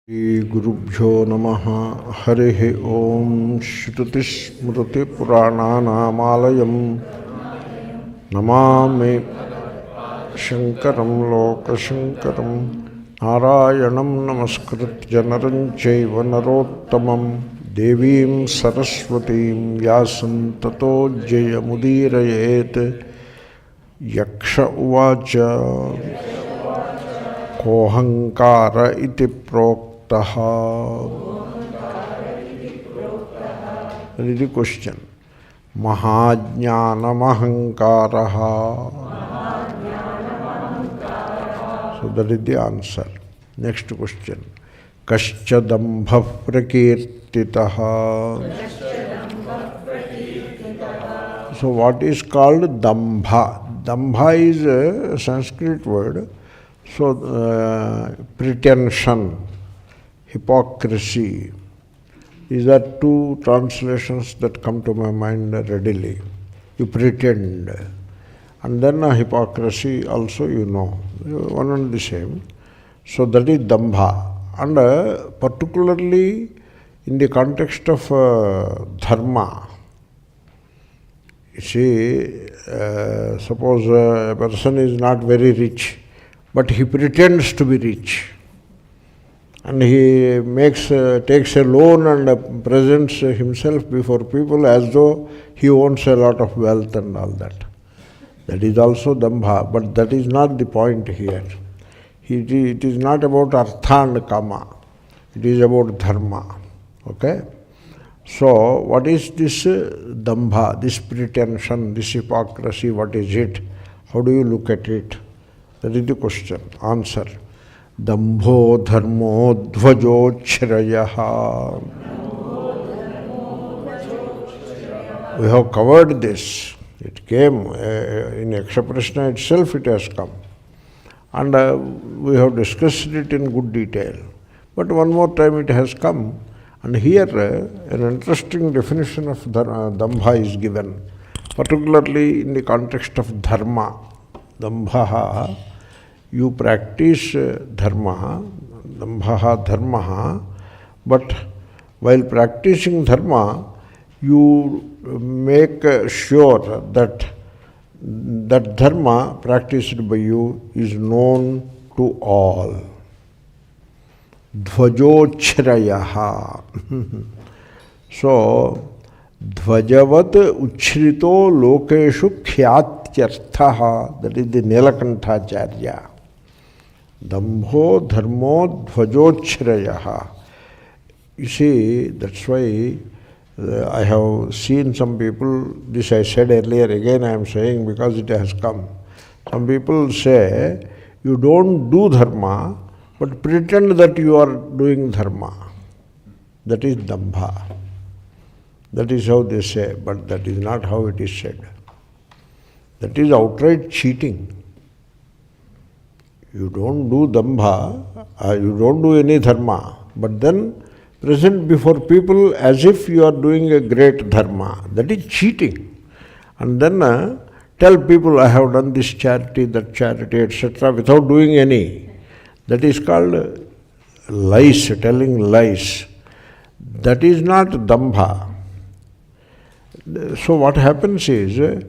गुरुभ्यो नमः। हरिः ओम। श्रुतिस्मृतिपुराणानामालयं नमामि शङ्करं लोकशङ्करं। नारायणं नमस्कृत्य नरं चैव नरोत्तमं देवीं सरस्वतीं व्यासं ततो जयमुदीरयेत्। यक्ष उवाच कोऽहङ्कार इति प्रोक्तः। That is the question. mahā'jñānamahaṃkārah. So that is the answer. Next question. kaśca daṃbha prakīrtitaḥ. So what is called daṃbha? Daṃbha is a Sanskrit word. So pretension, hypocrisy. These are two translations that come to my mind readily. You pretend. And then hypocrisy also you know. One and the same. So that is dambha. And particularly in the context of dharma. You see, suppose a person is not very rich, but he pretends to be rich. And he takes a loan and presents himself before people as though he owns a lot of wealth and all that. That is also dambha, but that is not the point here. It is not about artha and kama. It is about dharma. Okay? So, what is this dambha, this pretension, this hypocrisy, what is it? How do you look at it? That is the question. Answer. Daṃbho dharmo dhvajocchrayaḥ. We have covered this. It came in Yakṣapraśnāḥ itself, it has come. And we have discussed it in good detail. But one more time it has come. And here an interesting definition of dambha is given, particularly in the context of dharma. Dambha, you practice dharma, dambha dharma, but while practicing dharma, you make sure that dharma practiced by you is known to all. Dhvajocchrayaḥ. So, dhvajavat uchrito lokeshu khyātyarthaḥ. That is the Nilakantacharya. Daṃbho dharmo dhvajocchrayaḥ. You see, that's why I have seen some people, this I said earlier, again I am saying because it has come. Some people say, you don't do dharma, but pretend that you are doing dharma. That is dambha. That is how they say, but that is not how it is said. That is outright cheating. You don't do dambha, you don't do any dharma, but then present before people as if you are doing a great dharma. That is cheating. And then tell people, I have done this charity, that charity, etc., without doing any. That is called lies, telling lies. That is not dambha. So what happens is,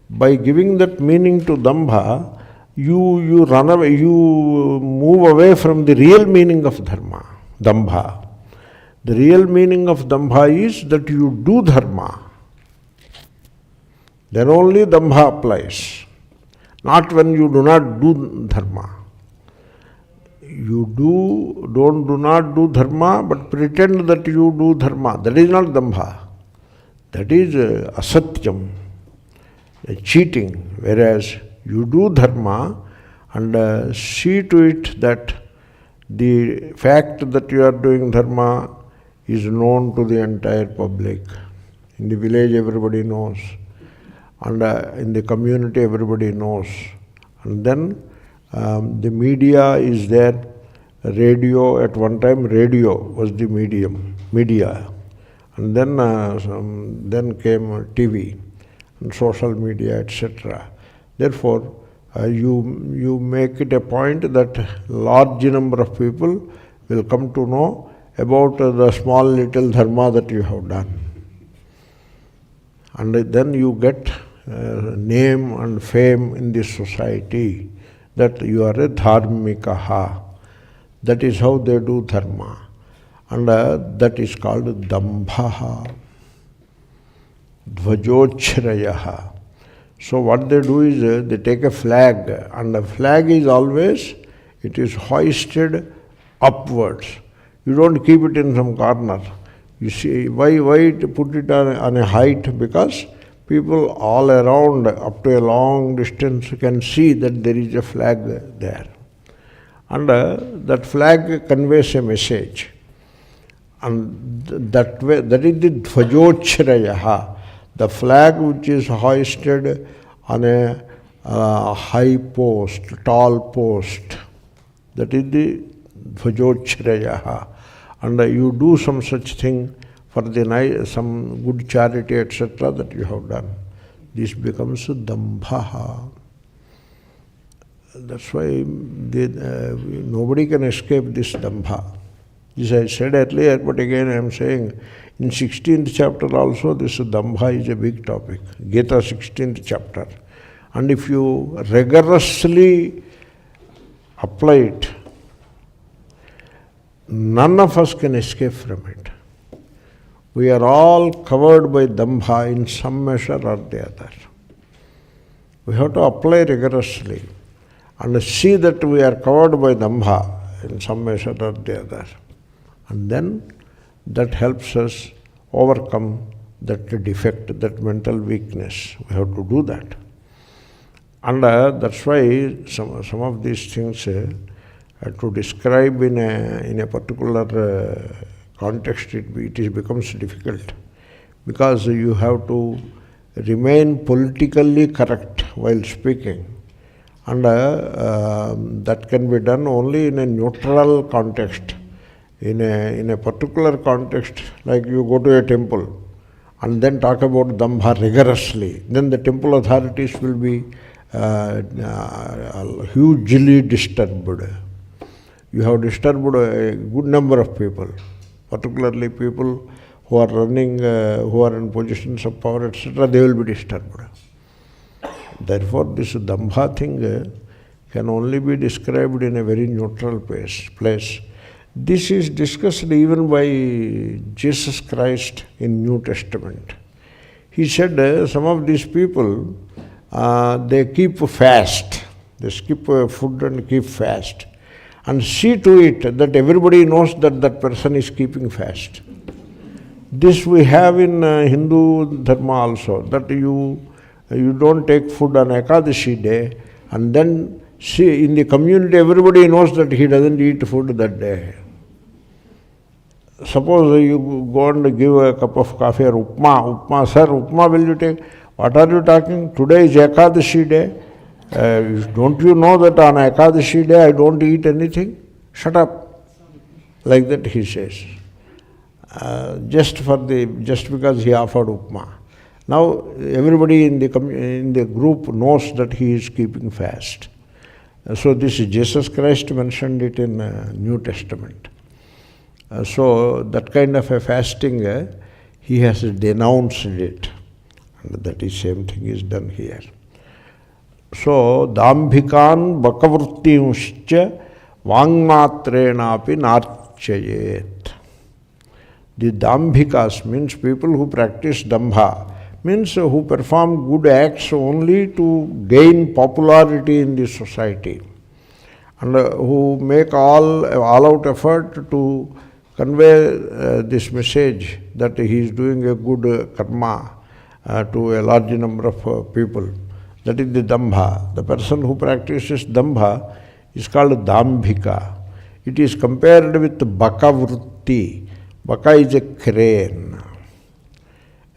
by giving that meaning to dambha, you run away, you move away from the real meaning of dharma, dambha. The real meaning of dambha is that you do dharma. Then only dambha applies. Not when you do not do dharma. You do not do dharma, but pretend that you do dharma. That is not dambha. That is asatyam, cheating. Whereas you do dharma and see to it that the fact that you are doing dharma is known to the entire public. In the village everybody knows, and in the community everybody knows. And then the media is there. Radio, at one time radio was the media. And then came TV and social media, etc. Therefore, you make it a point that large number of people will come to know about the small little dharma that you have done. And then you get name and fame in this society that you are a dharmikaha. That is how they do dharma. And that is called dambha, dhvajocchrayaḥ. So what they do is they take a flag, and the flag is always, it is hoisted upwards. You don't keep it in some corner. You see, why to put it on a height? Because people all around, up to a long distance, can see that there is a flag there. And that flag conveys a message. And that way, that is the dhvajocchrayaḥ, the flag which is hoisted on a high post, tall post. That is the dhvajocchrayaḥ. And you do some such thing for the night, some good charity, etc., that you have done. This becomes dambha. That's why nobody can escape this dambha. This I said earlier, but again I am saying, in 16th chapter also, this dambha is a big topic. Gita 16th chapter. And if you rigorously apply it, none of us can escape from it. We are all covered by dambha in some measure or the other. We have to apply rigorously and see that we are covered by dambha in some measure or the other. And then that helps us overcome that defect, that mental weakness. We have to do that. And that's why some of these things to describe in a particular context, it becomes difficult, because you have to remain politically correct while speaking, and that can be done only in a neutral context. In a particular context, like you go to a temple and then talk about dambha rigorously, then the temple authorities will be hugely disturbed. You have disturbed a good number of people, particularly people who are running, who are in positions of power, etc., they will be disturbed. Therefore, this dambha thing can only be described in a very neutral place. This is discussed even by Jesus Christ in New Testament. He said some of these people, they keep fast. They skip food and keep fast. And see to it that everybody knows that that person is keeping fast. This we have in Hindu dharma also, that you don't take food on Ekadashi day, and then see in the community everybody knows that he doesn't eat food that day. Suppose you go and give a cup of coffee or upma, sir, upma will you take? What are you talking? Today is Ekadashi day. Don't you know that on Ekadashi day I don't eat anything? Shut up. Like that he says. Just because he offered upma. Now everybody in the group knows that he is keeping fast. So this is Jesus Christ mentioned it in New Testament. So that kind of a fasting, he has denounced it. And that is same thing is done here. So dambhikan bakavrittimuscha vangmatrenapi narchayet. The dambhikas means people who practice dambha, means who perform good acts only to gain popularity in the society, and who make all out effort to convey this message that he is doing a good karma to a large number of people. That is the dambha. The person who practices dambha is called dambhika. It is compared with bakavritti. Baka is a crane,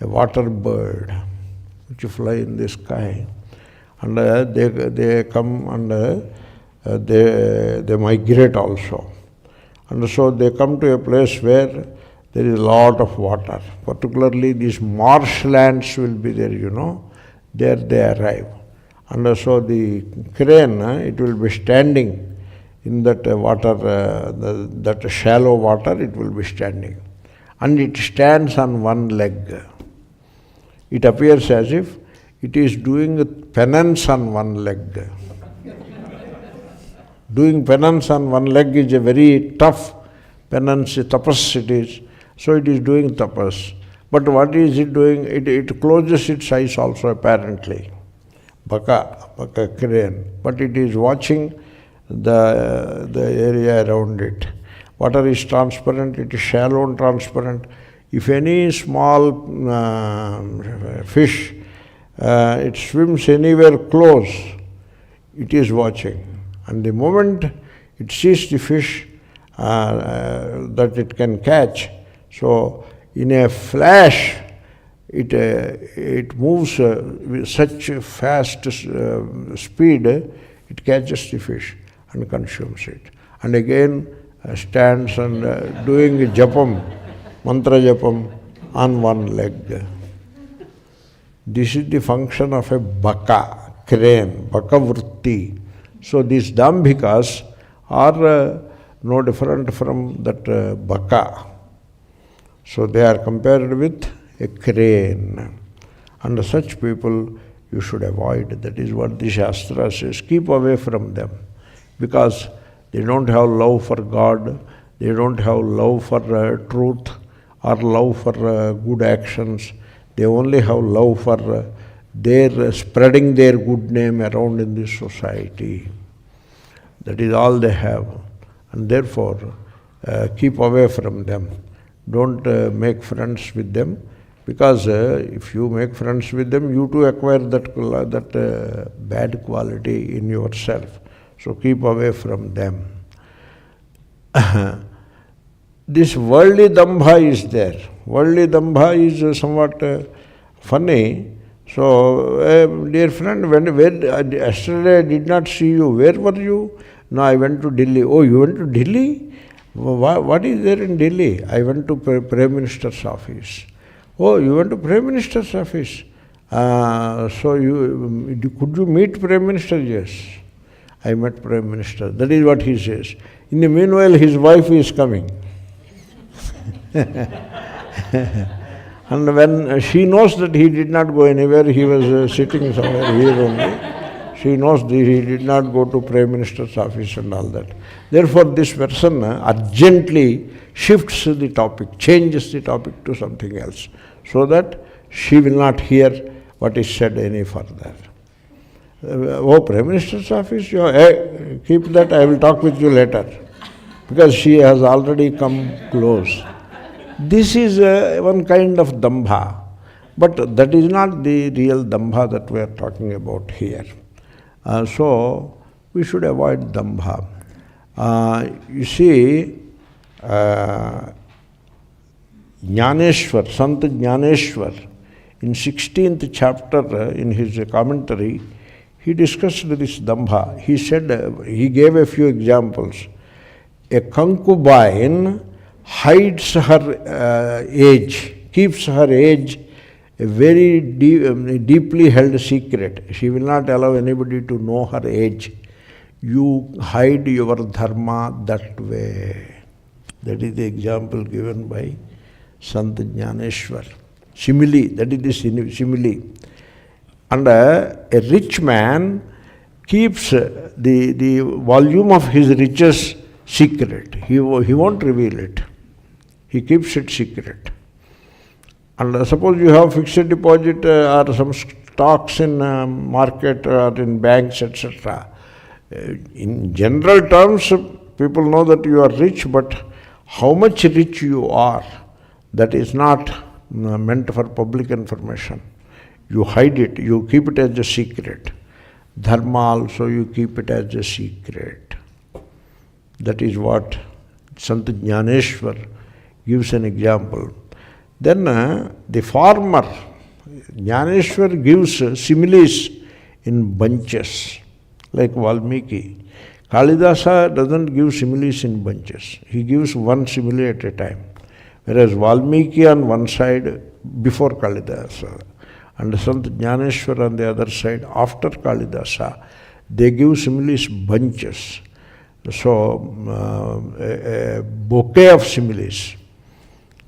a water bird which fly in the sky, and they come and they migrate also. And so they come to a place where there is a lot of water. Particularly these marshlands will be there, there they arrive. And so the crane, it will be standing in that water, that shallow water, it will be standing. And it stands on one leg. It appears as if it is doing penance on one leg. Doing penance on one leg is a very tough penance, tapas it is. So it is doing tapas. But what is it doing? It closes its eyes also apparently. Baka crane. But it is watching the area around it. Water is transparent, it is shallow and transparent. If any small fish, it swims anywhere close, it is watching. And the moment it sees the fish that it can catch, so in a flash, it moves with such fast speed, it catches the fish and consumes it. And again stands and doing japam, mantra japam on one leg. This is the function of a baka, crane, baka vritti. So these dambhikas are no different from that baka. So they are compared with a crane. And such people you should avoid. That is what the Shastra says. Keep away from them. Because they don't have love for God, they don't have love for truth or love for good actions. They only have love for their spreading their good name around in this society. That is all they have. And therefore, keep away from them. Don't make friends with them, because if you make friends with them, you too acquire that bad quality in yourself. So keep away from them. This worldly dambha is there. Worldly dambha is somewhat funny. So, dear friend, yesterday I did not see you. Where were you? No, I went to Delhi. Oh, you went to Delhi? What is there in Delhi? I went to Prime Minister's office. Oh, you went to Prime Minister's office? So, could you meet Prime Minister? Yes. I met Prime Minister. That is what he says. In the meanwhile, his wife is coming. And when she knows that he did not go anywhere, he was sitting somewhere here only. She knows that he did not go to Prime Minister's office and all that. Therefore, this person urgently shifts the topic, changes the topic to something else, so that she will not hear what is said any further. Oh, Prime Minister's office? Keep that, I will talk with you later. Because she has already come close. This is one kind of dambha. But that is not the real dambha that we are talking about here. So, we should avoid dambha. You see, Jnaneshwar, Sant Jnaneshwar, in 16th chapter in his commentary, he discussed this dambha. He said, he gave a few examples. A concubine hides her age, keeps her age a very deeply held secret. She will not allow anybody to know her age. You hide your dharma that way. That is the example given by Sant Jnaneshwar. Simile, that is the simile. And a rich man keeps the volume of his riches secret. He won't reveal it. He keeps it secret. And suppose you have fixed deposit or some stocks in market or in banks, etc. In general terms, people know that you are rich, but how much rich you are, that is not meant for public information. You hide it, you keep it as a secret. Dharma also you keep it as a secret. That is what Sant Jnaneshwar gives an example. Then the farmer, Jnaneshwar gives similes in bunches, like Valmiki. Kalidasa doesn't give similes in bunches. He gives one simile at a time. Whereas Valmiki on one side before Kalidasa, and Sant Jnaneshwar on the other side after Kalidasa, they give similes bunches. So, a bouquet of similes,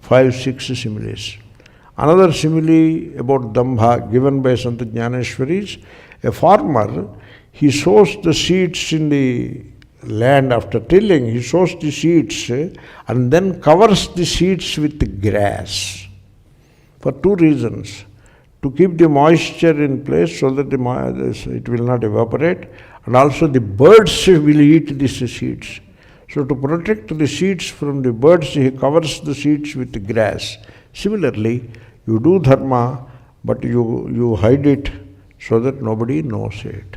5, 6 similes. Another simile about dambha given by Sant Jnaneshwari is a farmer, he sows the seeds in the land after tilling, he sows the seeds and then covers the seeds with grass for two reasons. To keep the moisture in place so that it will not evaporate, and also the birds will eat these seeds. So to protect the seeds from the birds, he covers the seeds with grass. Similarly, you do dharma, but you hide it so that nobody knows it.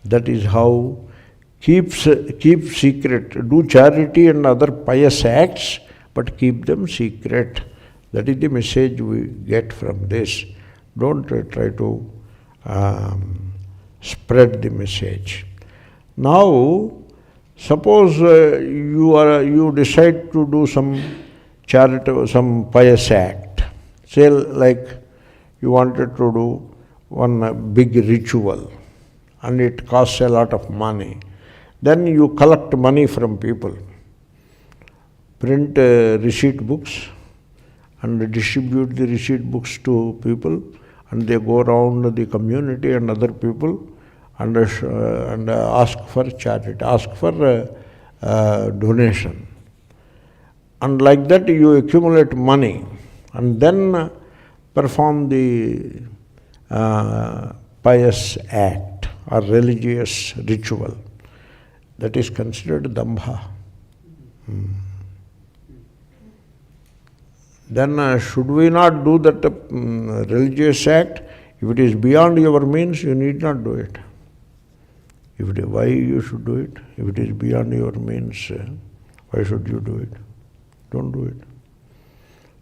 That is how keep secret. Do charity and other pious acts, but keep them secret. That is the message we get from this. Don't try to spread the message. Now, suppose you decide to do some charitable, some pious act. Say like you wanted to do one big ritual and it costs a lot of money. Then you collect money from people, print receipt books and distribute the receipt books to people, and they go around the community and other people and ask for charity, ask for donation. And like that you accumulate money and then perform the pious act or religious ritual. That is considered dambha. Then should we not do that religious act? If it is beyond your means, you need not do it. Why you should do it? If it is beyond your means, why should you do it? Don't do it.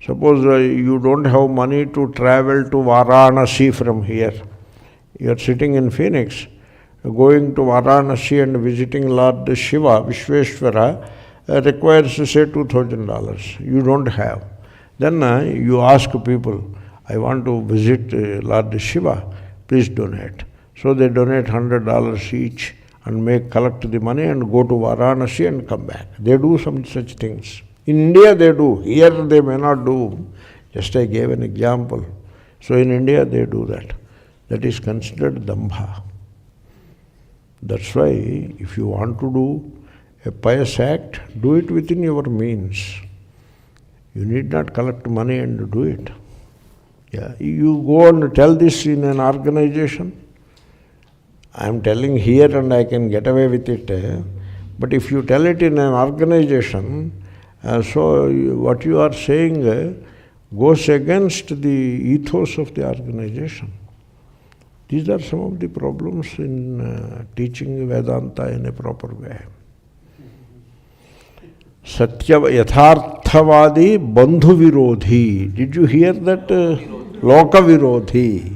Suppose you don't have money to travel to Varanasi from here. You are sitting in Phoenix, going to Varanasi and visiting Lord Shiva, Vishweshwara, requires say $2,000. You don't have. Then you ask people, I want to visit Lord Shiva, please donate. So they donate $100 each and collect the money and go to Varanasi and come back. They do some such things. In India they do. Here they may not do. Just I gave an example. So in India they do that. That is considered dambha. That's why if you want to do a pious act, do it within your means. You need not collect money and do it. Yeah. You go and tell this in an organization. I am telling here and I can get away with it. But if you tell it in an organization, so what you are saying goes against the ethos of the organization. These are some of the problems in teaching Vedanta in a proper way. Yatharthavadi bandhu virodhi. Did you hear that? Loka virodhi.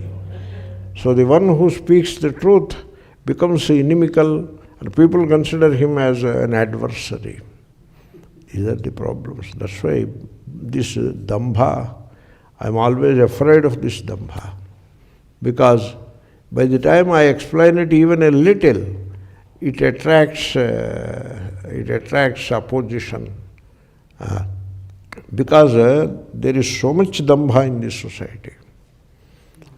So the one who speaks the truth becomes inimical and people consider him as an adversary. These are the problems. That's why this dambha, I am always afraid of this dambha. Because by the time I explain it even a little, it attracts opposition. Because there is so much dambha in this society.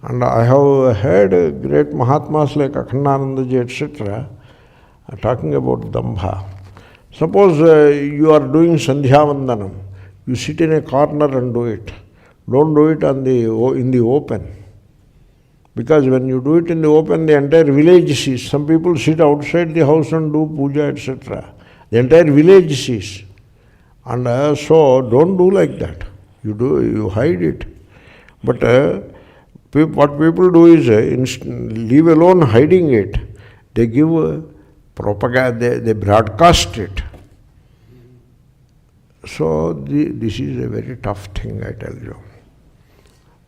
And I have heard great Mahatmas like Akhandanandaji, etc., talking about dambha. Suppose you are doing Sandhyavandanam, you sit in a corner and do it. Don't do it in the open. Because when you do it in the open, the entire village sees. Some people sit outside the house and do puja, etc. The entire village sees. And so don't do like that. You hide it. But what people do is, leave alone hiding it, they give propaganda, they broadcast it. So this is a very tough thing, I tell you.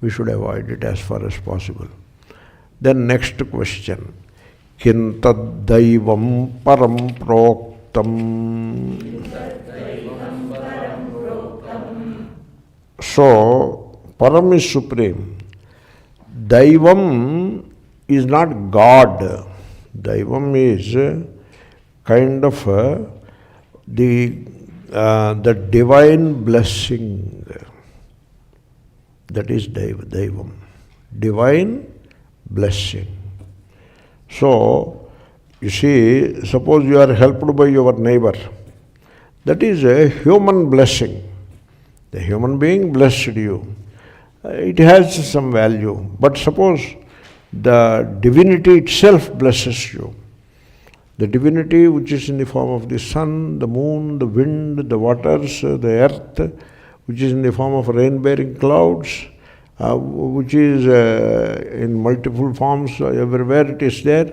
We should avoid it as far as possible. Then next question. Kin taddaivaṃ paraṃ proktaṃ. So, param is supreme. Daivaṃ is not God. Daivaṃ is kind of the divine blessing. That is daṃbhaḥ. Divine blessing. So, you see, suppose you are helped by your neighbor. That is a human blessing. The human being blessed you. It has some value. But suppose the divinity itself blesses you. The divinity which is in the form of the sun, the moon, the wind, the waters, the earth, which is in the form of rain-bearing clouds, which is in multiple forms, everywhere it is there,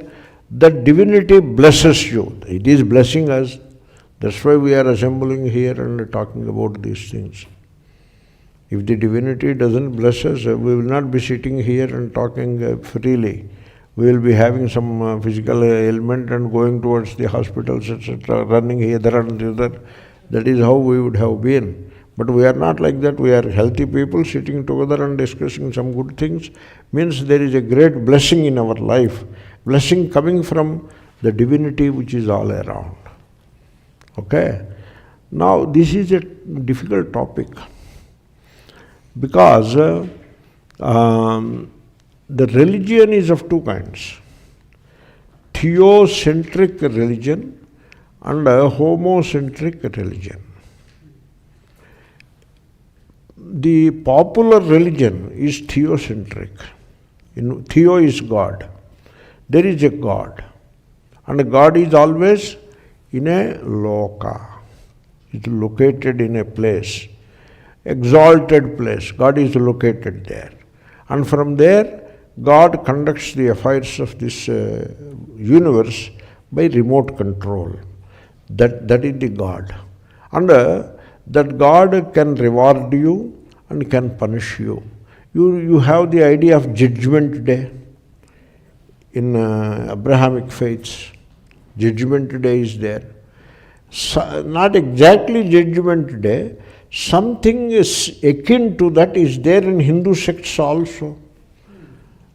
that divinity blesses you. It is blessing us. That's why we are assembling here and talking about these things. If the divinity doesn't bless us, we will not be sitting here and talking freely. We will be having some physical ailment and going towards the hospitals, etc., running hither and thither. That is how we would have been. But we are not like that. We are healthy people sitting together and discussing some good things. Means there is a great blessing in our life. Blessing coming from the divinity which is all around. Okay? Now this is a difficult topic. Because the religion is of two kinds. Theocentric religion and a homocentric religion. The popular religion is theocentric. Theo is God. There is a God. And God is always in a loka. It is located in a place. Exalted place. God is located there. And from there, God conducts the affairs of this universe by remote control. That is the God. And that God can reward you and can punish you. You have the idea of judgment day in Abrahamic faiths. Judgment day is there. So, not exactly judgment day, something is akin to that is there in Hindu sects also.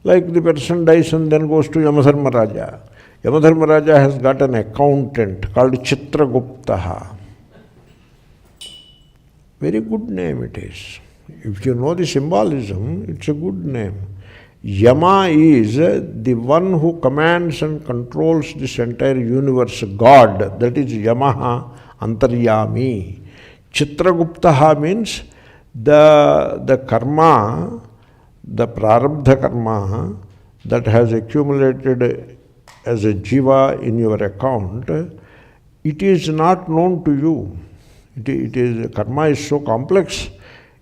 Like the person dies and then goes to Yamadharmaraja. Yamadharmaraja has got an accountant called Chitraguptaḥ. Very good name it is. If you know the symbolism, it's a good name. Yama is the one who commands and controls this entire universe, God. That is Yamaha Antaryami. Chitraguptaḥ means the karma, the prarabdha karma that has accumulated as a jiva in your account, it is not known to you. It is karma is so complex.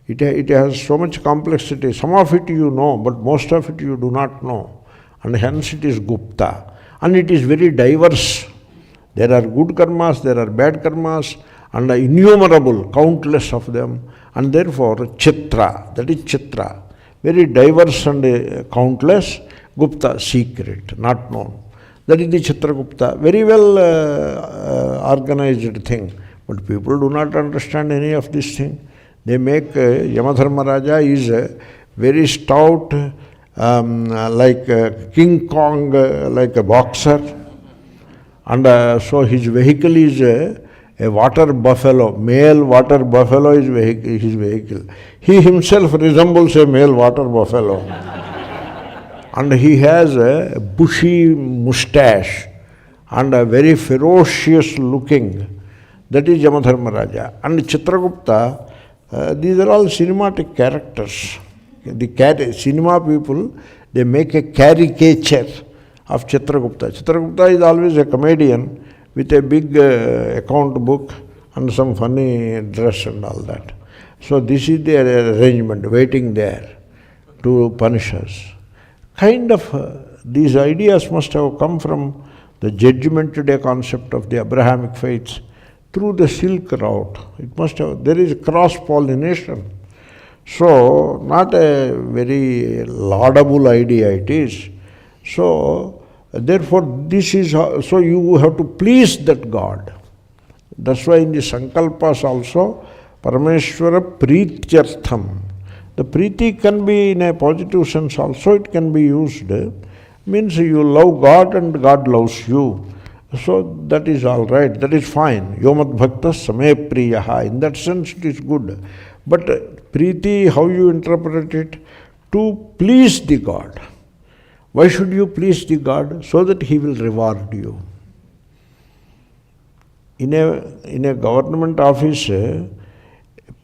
It has so much complexity. Some of it you know, but most of it you do not know. And hence it is Gupta. And it is very diverse. There are good karmas, there are bad karmas, and innumerable, countless of them. And therefore, Chitra, that is Chitra. Very diverse and countless. Gupta, secret, not known. That is the Chitragupta. Very well organized thing. But people do not understand any of this thing. They make Yamadharmaraja is very stout, like King Kong, like a boxer. And so his vehicle is a water buffalo. Male water buffalo is his vehicle. He himself resembles a male water buffalo. And he has a bushy mustache and a very ferocious looking. That is Yamadharmaraja. And Chitragupta, these are all cinematic characters. The cinema people, they make a caricature of Chitragupta. Chitragupta is always a comedian with a big account book and some funny dress and all that. So this is their arrangement, waiting there to punish us. Kind of these ideas must have come from the judgment day concept of the Abrahamic faiths through the Silk Route. It must have, there is cross-pollination. So, not a very laudable idea it is. So, therefore, this is how, so you have to please that God. That's why in the Sankalpas also, Parameshwara Preetyartham. The Preeti can be in a positive sense also, it can be used. Means you love God and God loves you. So that is all right, that is fine. Yomad bhakta same priyaha. In that sense it is good. But priti, how you interpret it? To please the God. Why should you please the God? So that he will reward you. In a government office,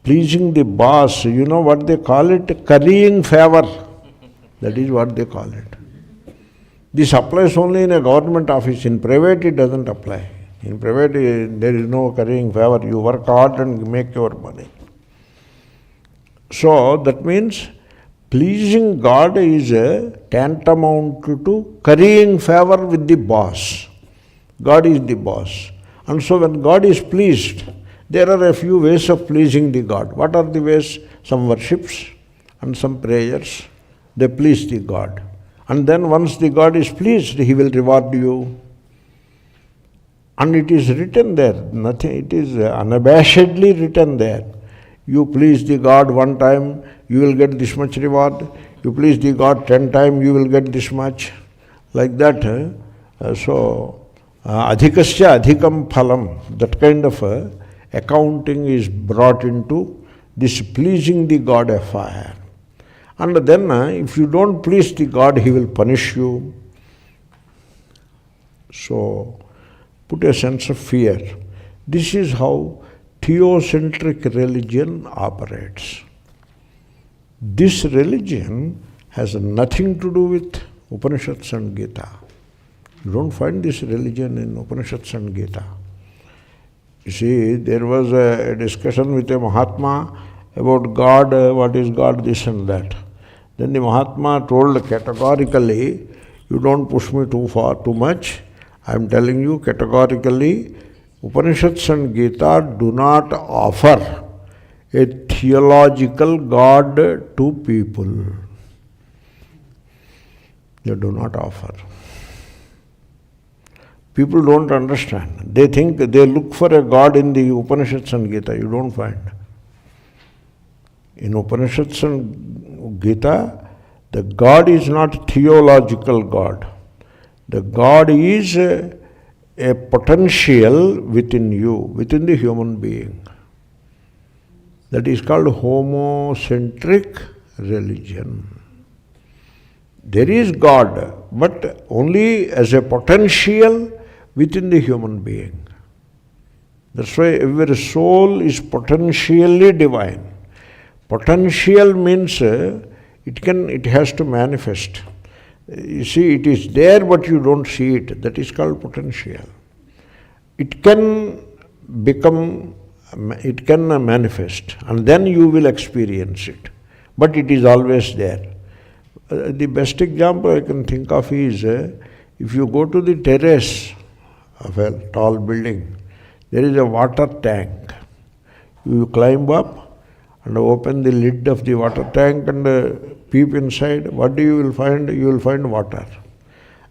pleasing the boss, you know what they call it? Currying favor. That is what they call it. This applies only in a government office. In private, it doesn't apply. In private, there is no currying favor. You work hard and make your money. So, that means pleasing God is tantamount to currying favor with the boss. God is the boss. And so when God is pleased, there are a few ways of pleasing the God. What are the ways? Some worships and some prayers. They please the God. And then once the God is pleased, he will reward you. And it is written there. Nothing. It is unabashedly written there. You please the God one time, you will get this much reward. You please the God 10 times, you will get this much. Like that. Adhikasya adhikam phalam. That kind of accounting is brought into this pleasing the God affair. And then if you don't please the God, he will punish you. So, put a sense of fear. This is how Theocentric religion operates. This religion has nothing to do with Upanishads and Gita. You don't find this religion in Upanishads and Gita. You see, there was a discussion with a Mahatma about God, what is God, this and that. Then the Mahatma told categorically, you don't push me too far, too much. I am telling you categorically, Upanishads and Gita do not offer a theological God to people. They do not offer. People don't understand. They think, they look for a God in the Upanishads and Gita. You don't find. In Upanishads and Gita, the God is not theological God. The God is a potential within you, within the human being. That is called homocentric religion. There is God, but only as a potential within the human being. That's why every soul is potentially divine. Potential means it has to manifest. You see, it is there but you don't see it. That is called potential. It can manifest and then you will experience it. But it is always there. The best example I can think of is if you go to the terrace of a tall building, there is a water tank. You climb up and open the lid of the water tank and peep inside. What you will find? You will find water.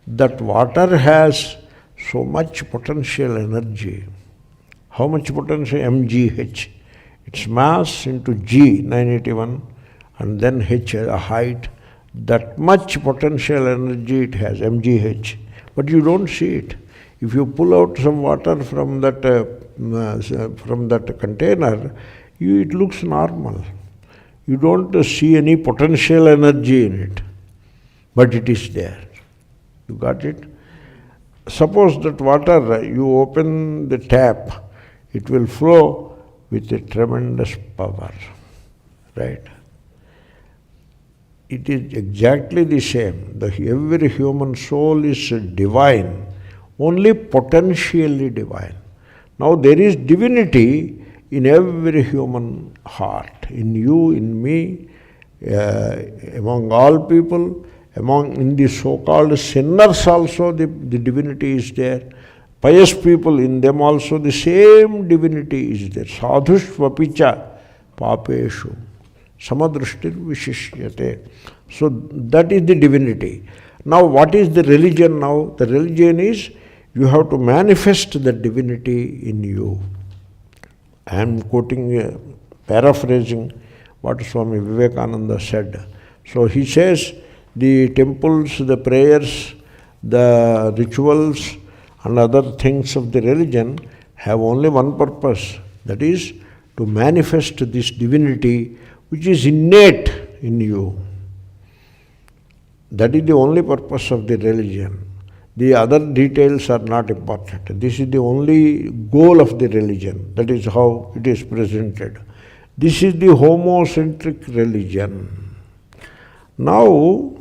That water has so much potential energy. How much potential? mgh. Its mass into g, 981, and then h, a height. That much potential energy it has, mgh. But you don't see it. If you pull out some water from that container, it looks normal. You don't see any potential energy in it, but it is there. You got it? Suppose that water, you open the tap, it will flow with a tremendous power, right? It is exactly the same. Every human soul is divine, only potentially divine. Now there is divinity in every human heart, in you, in me, among all people, in the so-called sinners also the divinity is there. Pious people, in them also the same divinity is there. Sadhushvapicha papeshu samadrishtir vishishyate. So that is the divinity. Now what is the religion now? The religion is you have to manifest the divinity in you. I am quoting, paraphrasing what Swami Vivekananda said. So he says the temples, the prayers, the rituals, and other things of the religion have only one purpose, that is to manifest this divinity which is innate in you. That is the only purpose of the religion. The other details are not important. This is the only goal of the religion. That is how it is presented. This is the homocentric religion. Now,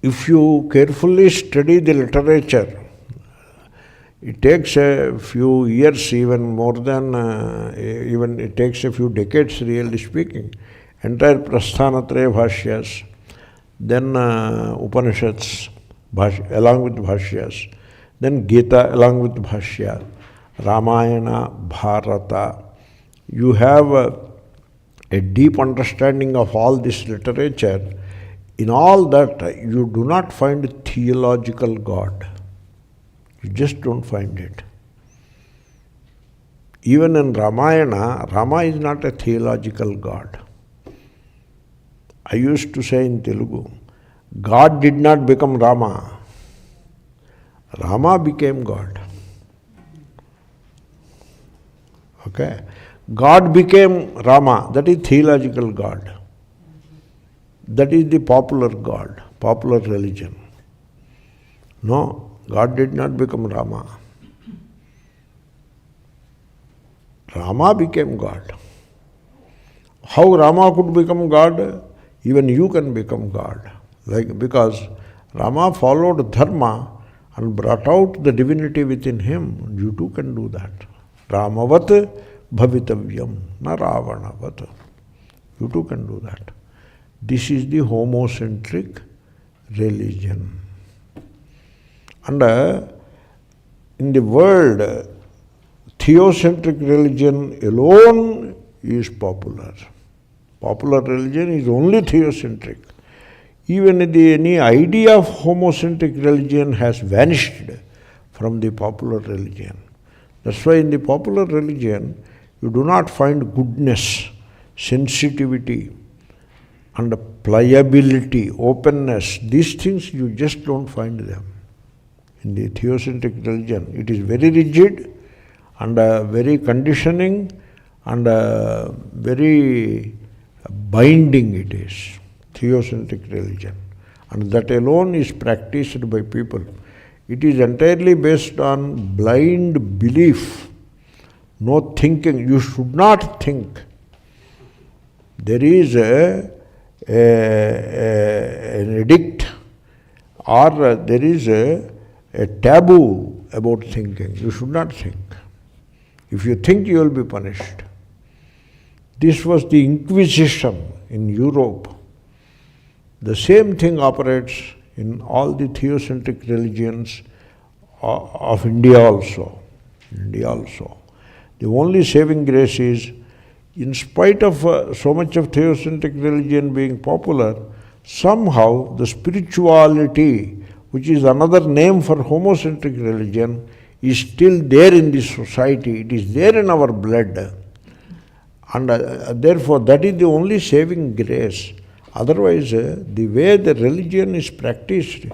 if you carefully study the literature, it takes a few years, even more than, even it takes a few decades, really speaking. Entire Prasthanatraya Bhashyas, then Upanishads along with Bhashyas, then Gita along with Bhashya, Ramayana, Bharata. You have a deep understanding of all this literature. In all that, you do not find theological God. You just don't find it. Even in Ramayana, Rama is not a theological God. I used to say in Telugu, God did not become Rama. Rama became God. Okay? God became Rama. That is theological God. That is the popular God, popular religion. No, God did not become Rama. Rama became God. How Rama could become God? Even you can become God. Because Rama followed dharma and brought out the divinity within him. You too can do that. Ramavat bhavitavyam, na Ravanavat. You too can do that. This is the homocentric religion. And in the world, theocentric religion alone is popular. Popular religion is only theocentric. Even any idea of homocentric religion has vanished from the popular religion. That's why in the popular religion, you do not find goodness, sensitivity, and pliability, openness. These things you just don't find them. In the theocentric religion, it is very rigid and very conditioning and very binding it is, theocentric religion. And that alone is practiced by people. It is entirely based on blind belief, no thinking. You should not think. There is an edict or there is a taboo about thinking. You should not think. If you think, you will be punished. This was the Inquisition in Europe. The same thing operates in all the theocentric religions of India also. The only saving grace is, in spite of so much of theocentric religion being popular, somehow the spirituality, which is another name for homocentric religion, is still there in this society. It is there in our blood. And therefore, that is the only saving grace. Otherwise, the way the religion is practiced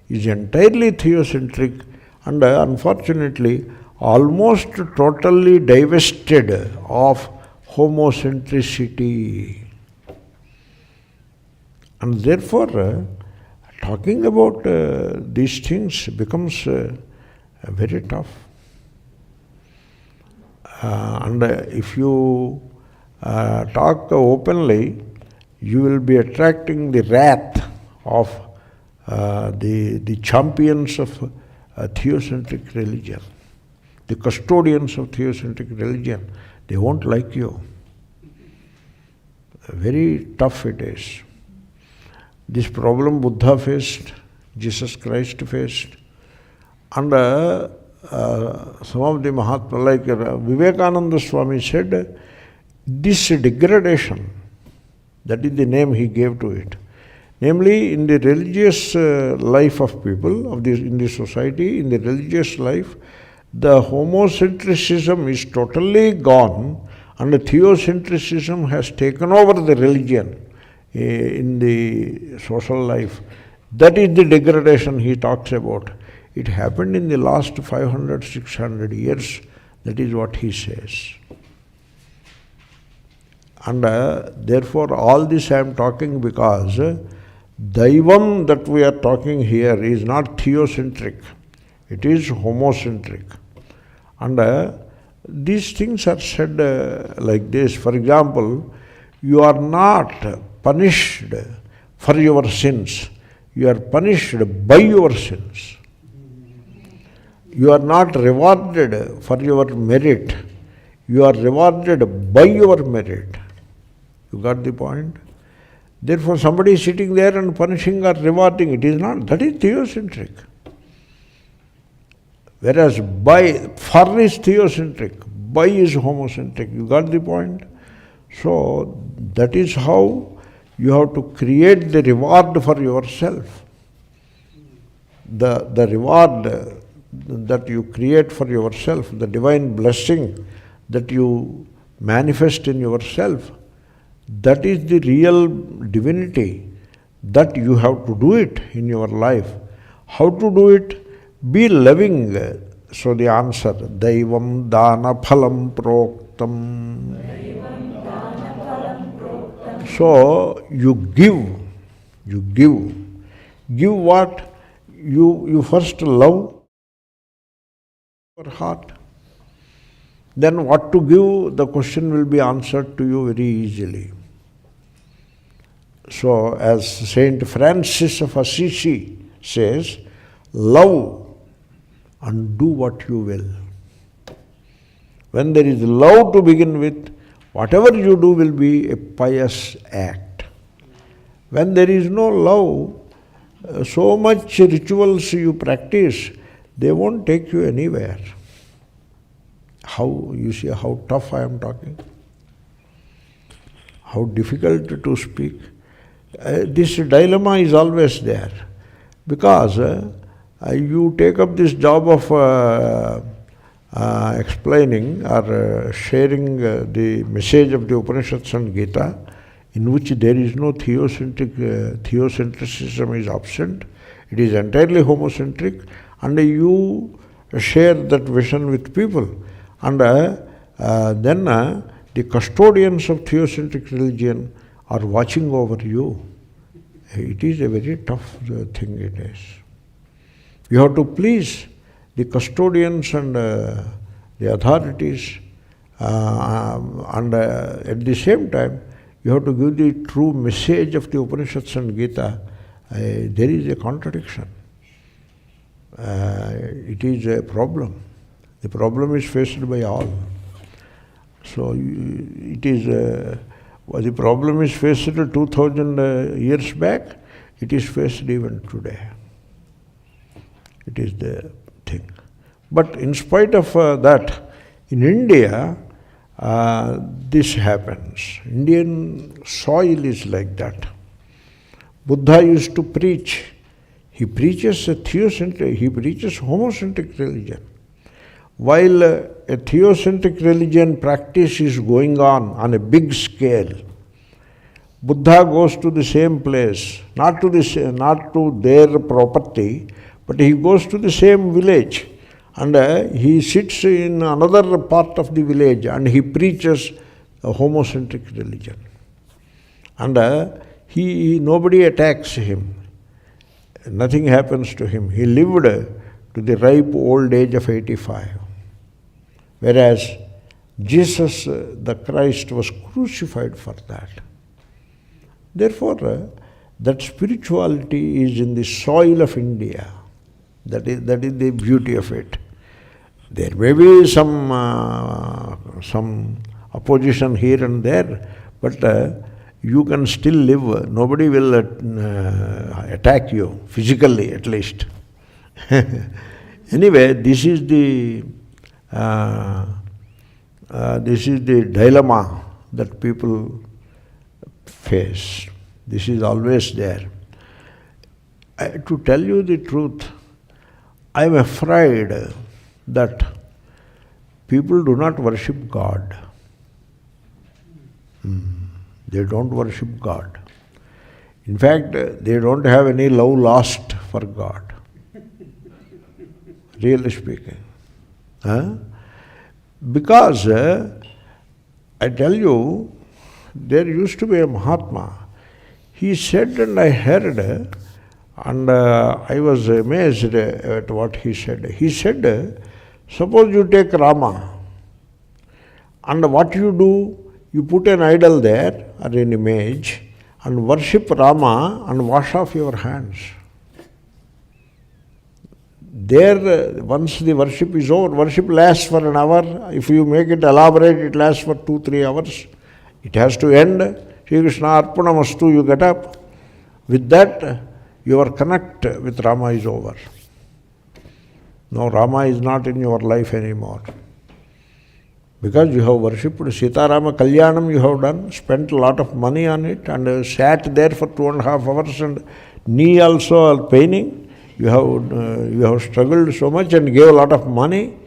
is entirely theocentric and unfortunately almost totally divested of homocentricity. And therefore, talking about these things becomes very tough. And if you talk openly, you will be attracting the wrath of the champions of theocentric religion, the custodians of theocentric religion. They won't like you. Very tough it is. This problem Buddha faced, Jesus Christ faced, and some of the Mahatma, like Vivekananda Swami said, this degradation, that is the name he gave to it. Namely, in the religious life of people, in the society, in the religious life, the homocentricism is totally gone and the theocentrism has taken over the religion in the social life. That is the degradation he talks about. It happened in the last 500, 600 years. That is what he says. And therefore all this I am talking because daṃbhaṃ that we are talking here is not theocentric. It is homocentric. And these things are said like this. For example, you are not punished for your sins. You are punished by your sins. You are not rewarded for your merit. You are rewarded by your merit. You got the point? Therefore, somebody is sitting there and punishing or rewarding. It is not. That is theocentric. Whereas for is theocentric, by is homocentric. You got the point? So, that is how you have to create the reward for yourself. The reward that you create for yourself, the divine blessing that you manifest in yourself, that is the real divinity, that you have to do it in your life. How to do it? Be loving. So the answer, daṃbhaṃ dāna phalam proktaṃ. So you give. Give what? You first love your heart. Then what to give, the question will be answered to you very easily. So as Saint Francis of Assisi says, love and do what you will. When there is love to begin with, whatever you do will be a pious act. When there is no love, so much rituals you practice, they won't take you anywhere. How, you see how tough I am talking? How difficult to speak. This dilemma is always there. Because you take up this job of explaining or sharing the message of the Upanishads and Gita, in which there is no theocentricism is absent. It is entirely homocentric, and you share that vision with people. And then the custodians of theocentric religion are watching over you. It is a very tough thing it is. You have to please the custodians and the authorities, and at the same time you have to give the true message of the Upanishads and Gita. There is a contradiction. It is a problem. The problem is faced by all. So it is the problem is faced 2000 years back. It is faced even today. It is the thing. But in spite of that, in India, this happens. Indian soil is like that. Buddha used to preach. He preaches a theocentric, he preaches homocentric religion. While a theocentric religion practice is going on a big scale, Buddha goes to the same place, not to their property, but he goes to the same village, and he sits in another part of the village and he preaches a homocentric religion. And nobody attacks him. Nothing happens to him. He lived to the ripe old age of 85. Whereas Jesus, the Christ, was crucified for that. Therefore, that spirituality is in the soil of India. That is the beauty of it. There may be some opposition here and there, but you can still live. Nobody will attack you, physically at least. Anyway, this is the dilemma that people face. This is always there. To tell you the truth, I am afraid that people do not worship God. They don't worship God. In fact, they don't have any love lost for God, really speaking. Because I tell you, there used to be a Mahatma. He said, and I heard, and I was amazed at what he said. He said, suppose you take Rama, and what you do, you put an idol there, or an image, and worship Rama and wash off your hands. There, once the worship is over, worship lasts for an hour. If you make it elaborate, it lasts for 2-3 hours. It has to end. Shri Krishna Arpanamastu, you get up. With that, your connect with Rama is over. No, Rama is not in your life anymore. Because you have worshipped Sita Rama Kalyanam, you have done, spent a lot of money on it, and sat there for 2.5 hours, and knee also paining. You have struggled so much and gave a lot of money,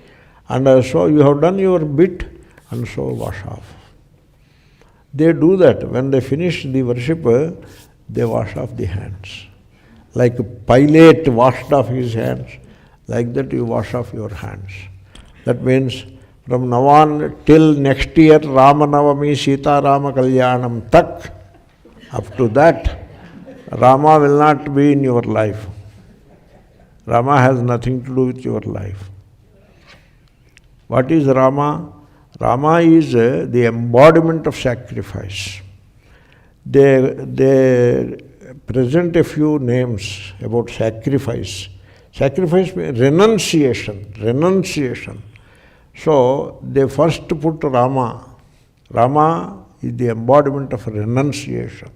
and so you have done your bit, and so wash off. They do that. When they finish the worship, they wash off the hands. Like Pilate washed off his hands, like that you wash off your hands. That means from now on till next year, Rama Navami, Sita Rama Kalyanam Tak, up to that, Rama will not be in your life. Rama has nothing to do with your life. What is Rama? Rama is the embodiment of sacrifice. They present a few names about sacrifice. Sacrifice means renunciation. Renunciation. So they first put Rama. Rama is the embodiment of renunciation.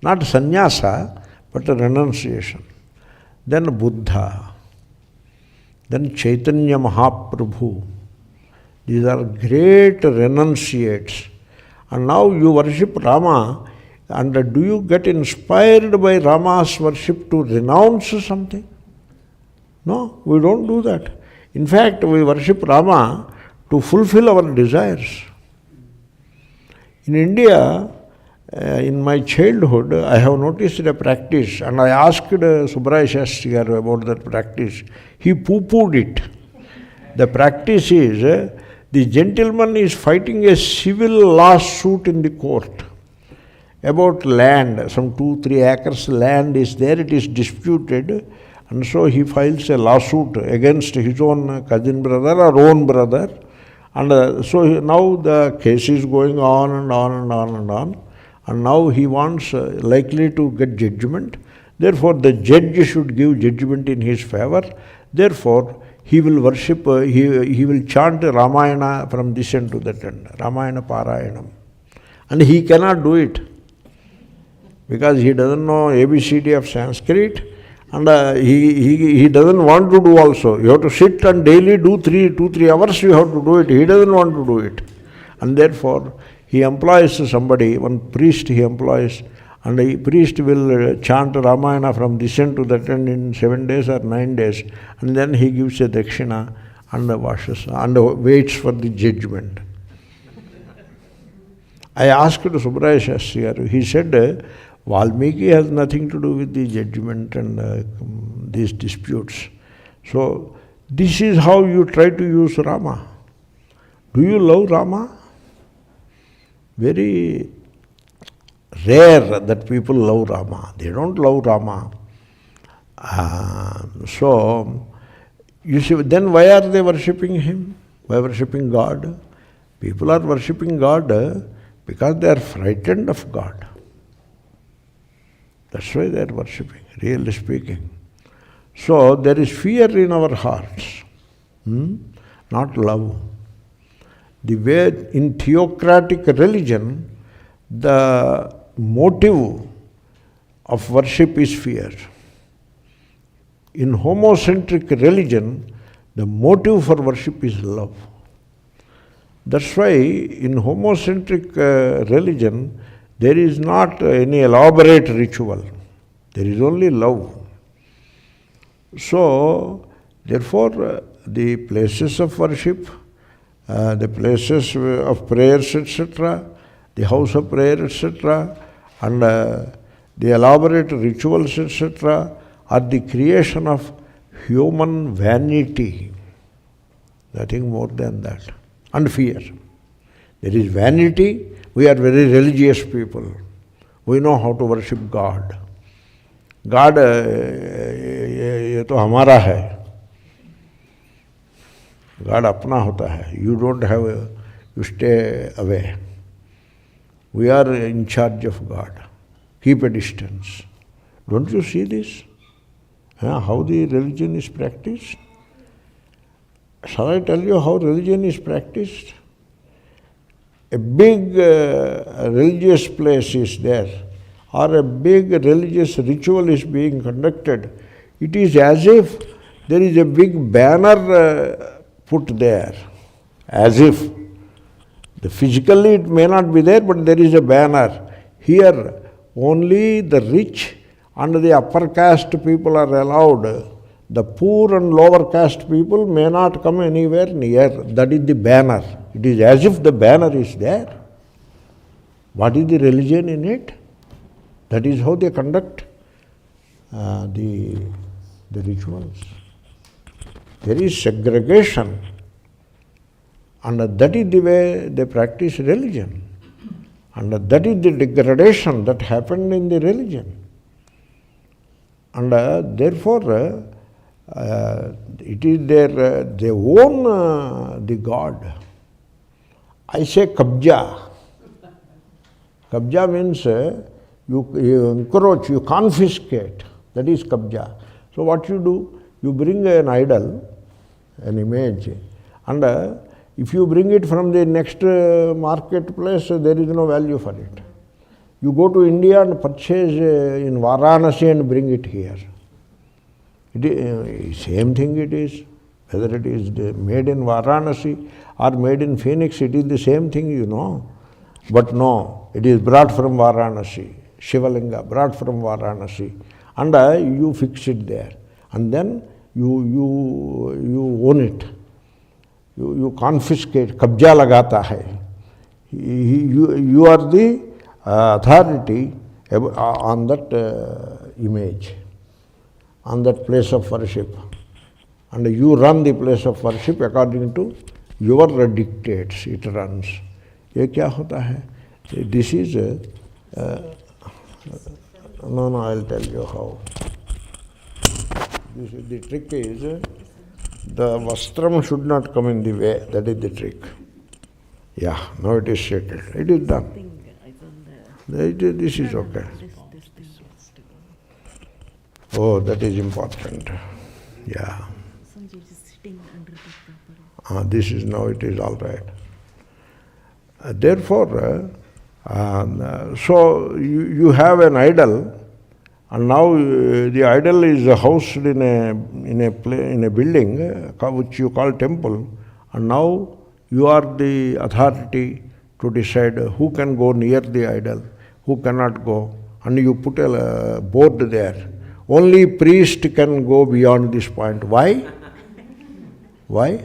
Not sannyasa, but renunciation. Then Buddha. Then Chaitanya Mahaprabhu. These are great renunciates. And now you worship Rama, and do you get inspired by Rama's worship to renounce something? No, we don't do that. In fact, we worship Rama to fulfill our desires. In India, in my childhood, I have noticed a practice, and I asked Subbaraya Shastri about that practice. He poo-pooed it. The practice is, the gentleman is fighting a civil lawsuit in the court about land. Some 2-3 acres land is there, it is disputed, and so he files a lawsuit against his own cousin brother or own brother, and so now the case is going on and on and on and on. And now he wants likely to get judgment. Therefore, the judge should give judgment in his favor. Therefore, he will worship, he will chant Ramayana from this end to that end, Ramayana Parayanam. And he cannot do it because he doesn't know ABCD of Sanskrit, and he doesn't want to do also. You have to sit and daily do 2-3 hours you have to do it. He doesn't want to do it. And therefore, he employs somebody, one priest he employs, and the priest will chant Ramayana from this end to that end in 7 days or 9 days, and then he gives a dakshina and washes and waits for the judgment. I asked Subbaraya Shastri, he said, Valmiki has nothing to do with the judgment and these disputes. So, this is how you try to use Rama. Do you love Rama? Very rare that people love Rama. They don't love Rama. So, you see, then why are they worshipping him? Why worshipping God? People are worshipping God because they are frightened of God. That's why they are worshipping, really speaking. So, there is fear in our hearts, not love. The way in theocratic religion, the motive of worship is fear. In homocentric religion, the motive for worship is love. That's why in homocentric religion, there is not any elaborate ritual. There is only love. So, therefore, the places of worship, the places of prayers, etc., the house of prayer, etc., and the elaborate rituals, etc., are the creation of human vanity. Nothing more than that. And fear. There is vanity. We are very religious people. We know how to worship God. God, ये तो हमारा है. God अपना होता है. You don't have, you stay away. We are in charge of God. Keep a distance. Don't you see this? How the religion is practiced? Shall I tell you how religion is practiced? A big religious place is there, or a big religious ritual is being conducted. It is as if there is a big banner put there, as if. Physically it may not be there, but there is a banner. Here only the rich and the upper caste people are allowed. The poor and lower caste people may not come anywhere near. That is the banner. It is as if the banner is there. What is the religion in it? That is how they conduct the rituals. There is segregation. And that is the way they practice religion. And that is the degradation that happened in the religion. And therefore, it is they own the God. I say kabja. Kabja means you encroach, you confiscate. That is kabja. So what you do? You bring an idol, an image, and if you bring it from the next marketplace, there is no value for it. You go to India and purchase in Varanasi and bring it here. It is, same thing it is. Whether it is made in Varanasi or made in Phoenix, it is the same thing, you know. But no, it is brought from Varanasi, Shivalinga, brought from Varanasi. And you fix it there. And then you own it. You confiscate, kabja lagata hai. You are the authority on that image, on that place of worship. And you run the place of worship according to your dictates, it runs. ये क्या होता है? This is, no, I'll tell you how. The trick is, the vastram should not come in the way. That is the trick. Yeah, now it is settled. It is done. This is okay. Oh, that is important. Yeah. This is now it is all right. Therefore, so you have an idol, and now the idol is housed in a building which you call temple, and now you are the authority to decide who can go near the idol, who cannot go, and you put a board there. Only priest can go beyond this point. Why? Why?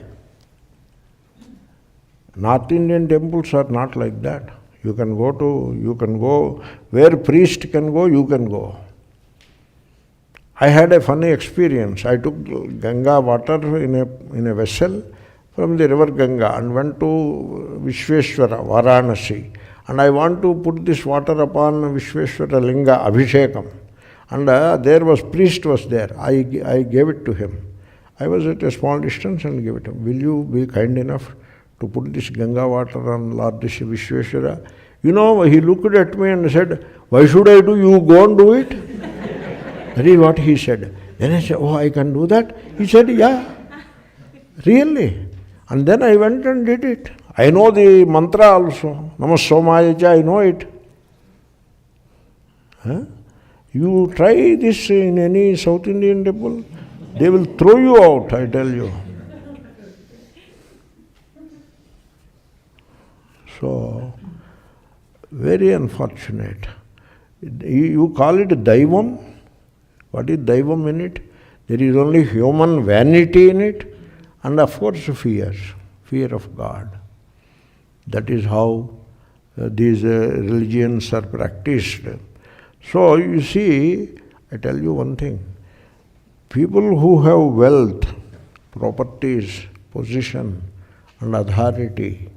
North Indian temples are not like that. You can go where priest can go, you can go. I had a funny experience. I took Ganga water in a vessel from the river Ganga and went to Vishveshwara, Varanasi. And I want to put this water upon Vishveshwara Linga, Abhishekam. And there was priest was there. I gave it to him. I was at a small distance and gave it to him. Will you be kind enough to put this Ganga water on Lord Vishveshwara? You know, he looked at me and said, why should I do? You go and do it. That is what he said. Then I said, oh, I can do that? He said, yeah, really. And then I went and did it. I know the mantra also. Namah Somaya, I know it. You try this in any South Indian temple, they will throw you out, I tell you. So, very unfortunate. You call it daṃbhaḥ. What is daṃbhaḥ in it? There is only human vanity in it, and of course fear of God. That is how these religions are practiced. So you see, I tell you one thing. People who have wealth, properties, position and authority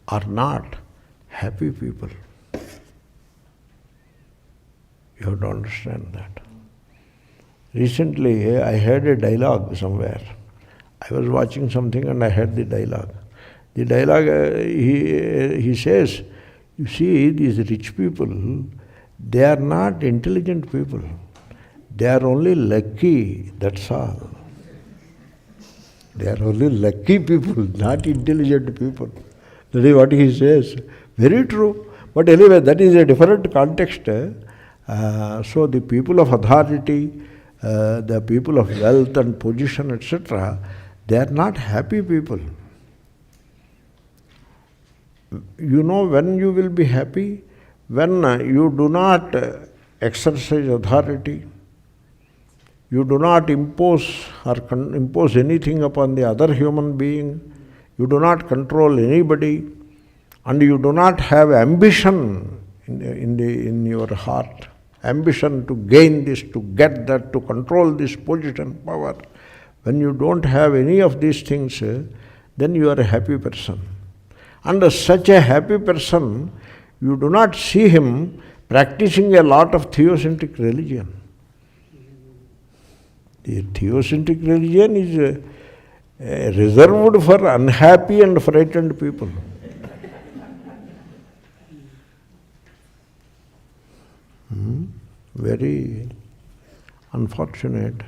are not happy people. You have to understand that. Recently, I heard a dialogue somewhere. I was watching something and I heard the dialogue. The dialogue, he says, you see, these rich people, they are not intelligent people. They are only lucky, that's all. They are only lucky people, not intelligent people. That is what he says. Very true. But anyway, that is a different context. So the people of authority, the people of wealth and position, etc., they are not happy people. You know when you will be happy? When you do not exercise authority, you do not impose anything upon the other human being, you do not control anybody, and you do not have ambition in your heart, ambition to gain this, to get that, to control this position, power. When you don't have any of these things, then you are a happy person. And such a happy person, you do not see him practicing a lot of theocentric religion. The theocentric religion is reserved for unhappy and frightened people. Very unfortunate.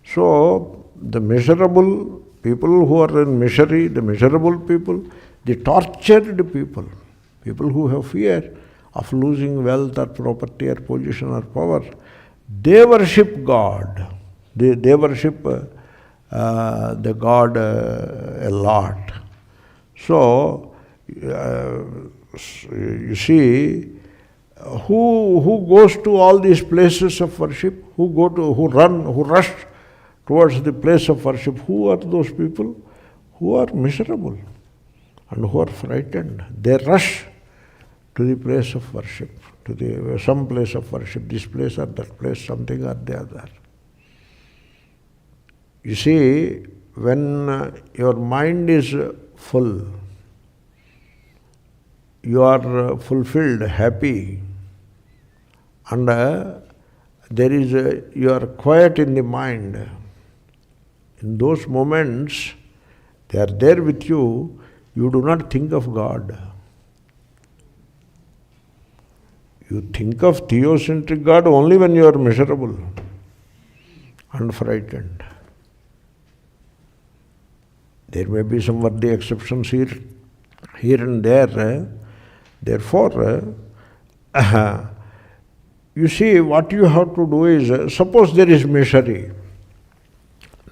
So, the miserable people who are in misery, the miserable people, the tortured people, people who have fear of losing wealth or property or position or power, they worship God. They worship the God a lot. So, you see, who goes to all these places of worship? Who rush towards the place of worship? Who are those people? Who are miserable and who are frightened. They rush to the place of worship, to some place of worship, this place or that place, something or the other. You see, when your mind is full, you are fulfilled, happy, and you are quiet in the mind. In those moments, they are there with you. You do not think of God. You think of theocentric God only when you are miserable and frightened. There may be some worthy exceptions here and there. Therefore, you see, what you have to do is, suppose there is misery.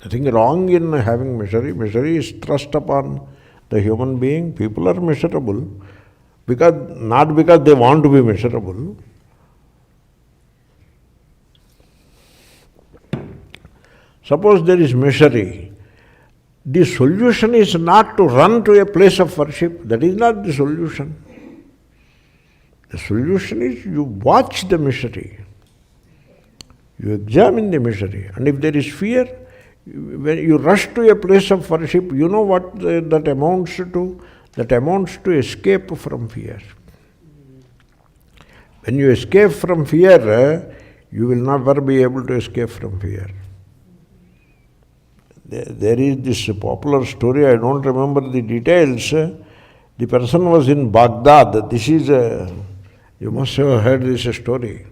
Nothing wrong in having misery. Misery is thrust upon the human being. People are miserable, not because they want to be miserable. Suppose there is misery. The solution is not to run to a place of worship. That is not the solution. The solution is you watch the misery. You examine the misery. And if there is fear, when you rush to a place of worship, you know what that amounts to? That amounts to escape from fear. When you escape from fear, you will never be able to escape from fear. There is this popular story, I don't remember the details. The person was in Baghdad. This is you must have heard this story,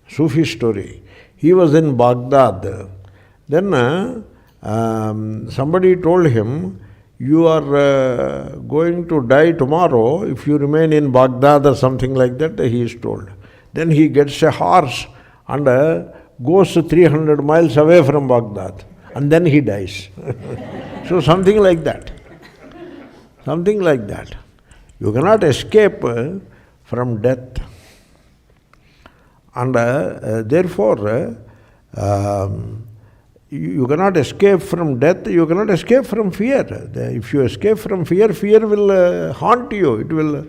Sufi story. He was in Baghdad. Then somebody told him, you are going to die tomorrow if you remain in Baghdad or something like that, he is told. Then he gets a horse and goes 300 miles away from Baghdad. And then he dies. So something like that. Something like that. You cannot escape from death. And therefore, you cannot escape from death, you cannot escape from fear. If you escape from fear, fear will haunt you. It will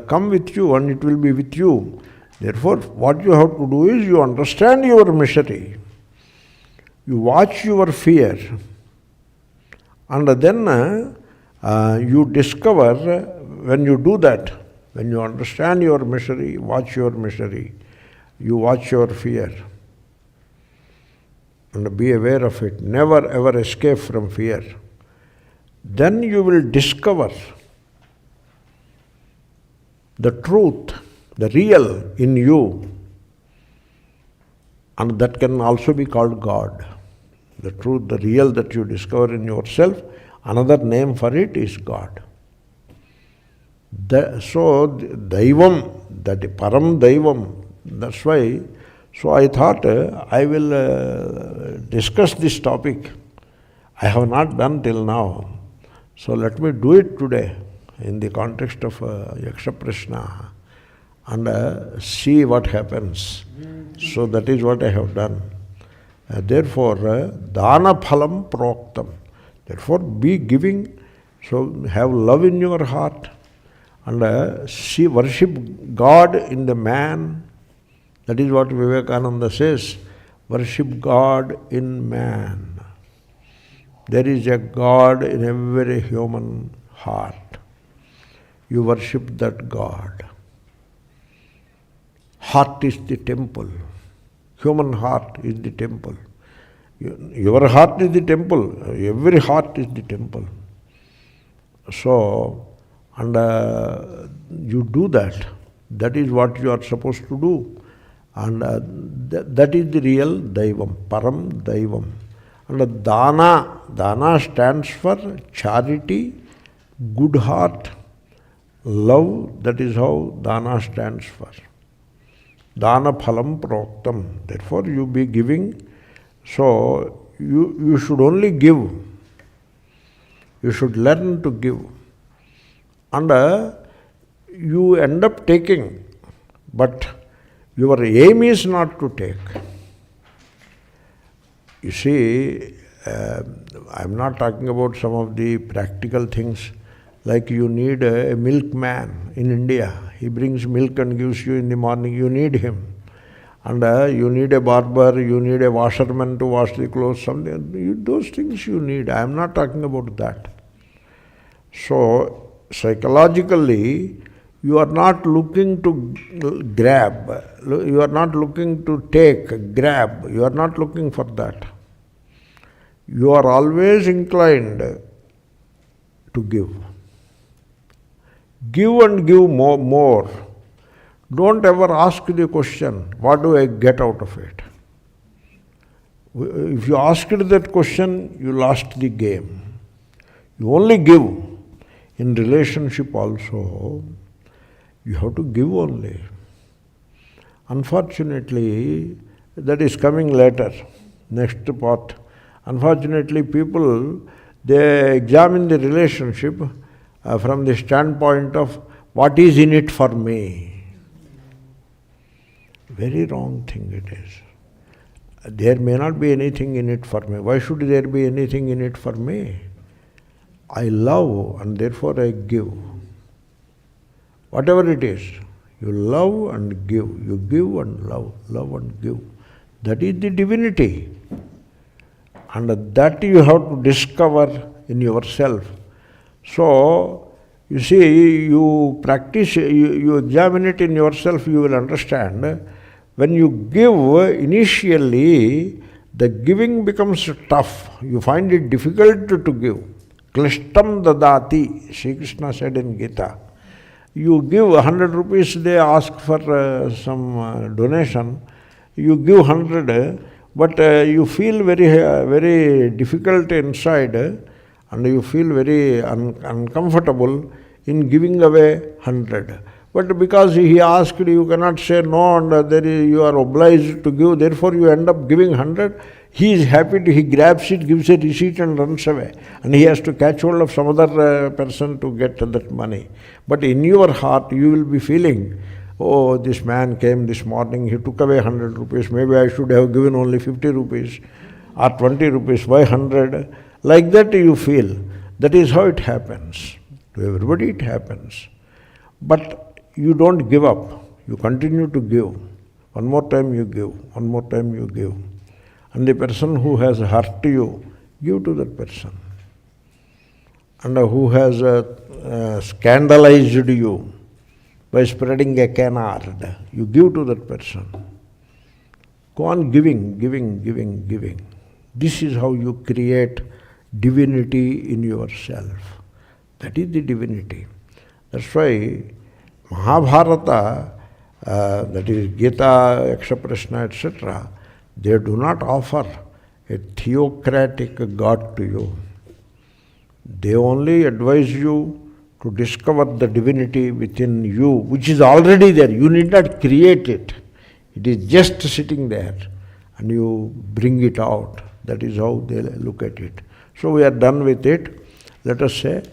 come with you and it will be with you. Therefore, what you have to do is you understand your misery, you watch your fear, and then you discover, when you do that, when you understand your misery, you watch your fear and be aware of it. Never ever escape from fear. Then you will discover the truth, the real in you, and that can also be called God. The truth, the real that you discover in yourself, another name for it is God. So, daṃbhaḥ, that paraṃ daṃbhaḥ, that's why. So I thought I will discuss this topic. I have not done till now. So let me do it today in the context of Yakṣapraśnāḥ and see what happens. So that is what I have done. Therefore, dāna phalam proktaṃ. Therefore, be giving. So have love in your heart and see, worship God in the man. That is what Vivekananda says, worship God in man. There is a God in every human heart. You worship that God. Heart is the temple. Human heart is the temple. Your heart is the temple. Every heart is the temple. So, and you do that. That is what you are supposed to do. And that is the real daṃbhaḥ, paraṃ daṃbhaḥ. And dāna stands for charity, good heart, love. That is how dāna stands for. Dāna phalam proktaṃ. Therefore, you be giving. So, you should only give. You should learn to give. And you end up taking. But your aim is not to take. You see, I am not talking about some of the practical things, like you need a milkman in India. He brings milk and gives you in the morning. You need him. And you need a barber, you need a washerman to wash the clothes. Those things you need. I am not talking about that. So, psychologically, you are not looking to grab, you are not looking to take, grab, you are not looking for that. You are always inclined to give. Give and give more. Don't ever ask the question, what do I get out of it? If you asked that question, you lost the game. You only give. In relationship also, you have to give only. Unfortunately, that is coming later, next part. Unfortunately, people, they examine the relationship from the standpoint of what is in it for me. Very wrong thing it is. There may not be anything in it for me. Why should there be anything in it for me? I love and therefore I give. Whatever it is, you love and give. You give and love and give. That is the divinity. And that you have to discover in yourself. So, you see, you practice, you examine it in yourself, you will understand. When you give, initially, the giving becomes tough. You find it difficult to give. Klishtam dadati, Sri Krishna said in Gita. You give 100 rupees, they ask for some donation. You give 100, but you feel very difficult inside and you feel very uncomfortable in giving away 100. But because he asked, you cannot say no, and you are obliged to give, therefore you end up giving 100. He is happy, he grabs it, gives a receipt and runs away. And he has to catch hold of some other person to get that money. But in your heart, you will be feeling, oh, this man came this morning, he took away 100 rupees, maybe I should have given only 50 rupees or 20 rupees, why 100? Like that you feel. That is how it happens. To everybody it happens. But you don't give up. You continue to give. One more time you give. One more time you give. And the person who has hurt you, give to that person. And who has scandalized you by spreading a canard, you give to that person. Go on giving, giving, giving, giving. This is how you create divinity in yourself. That is the divinity. That's why Mahabharata, that is Gita, Yakṣapraśnāḥ, etc., they do not offer a theocratic God to you. They only advise you to discover the divinity within you, which is already there. You need not create it. It is just sitting there, and you bring it out. That is how they look at it. So we are done with it. Let us say,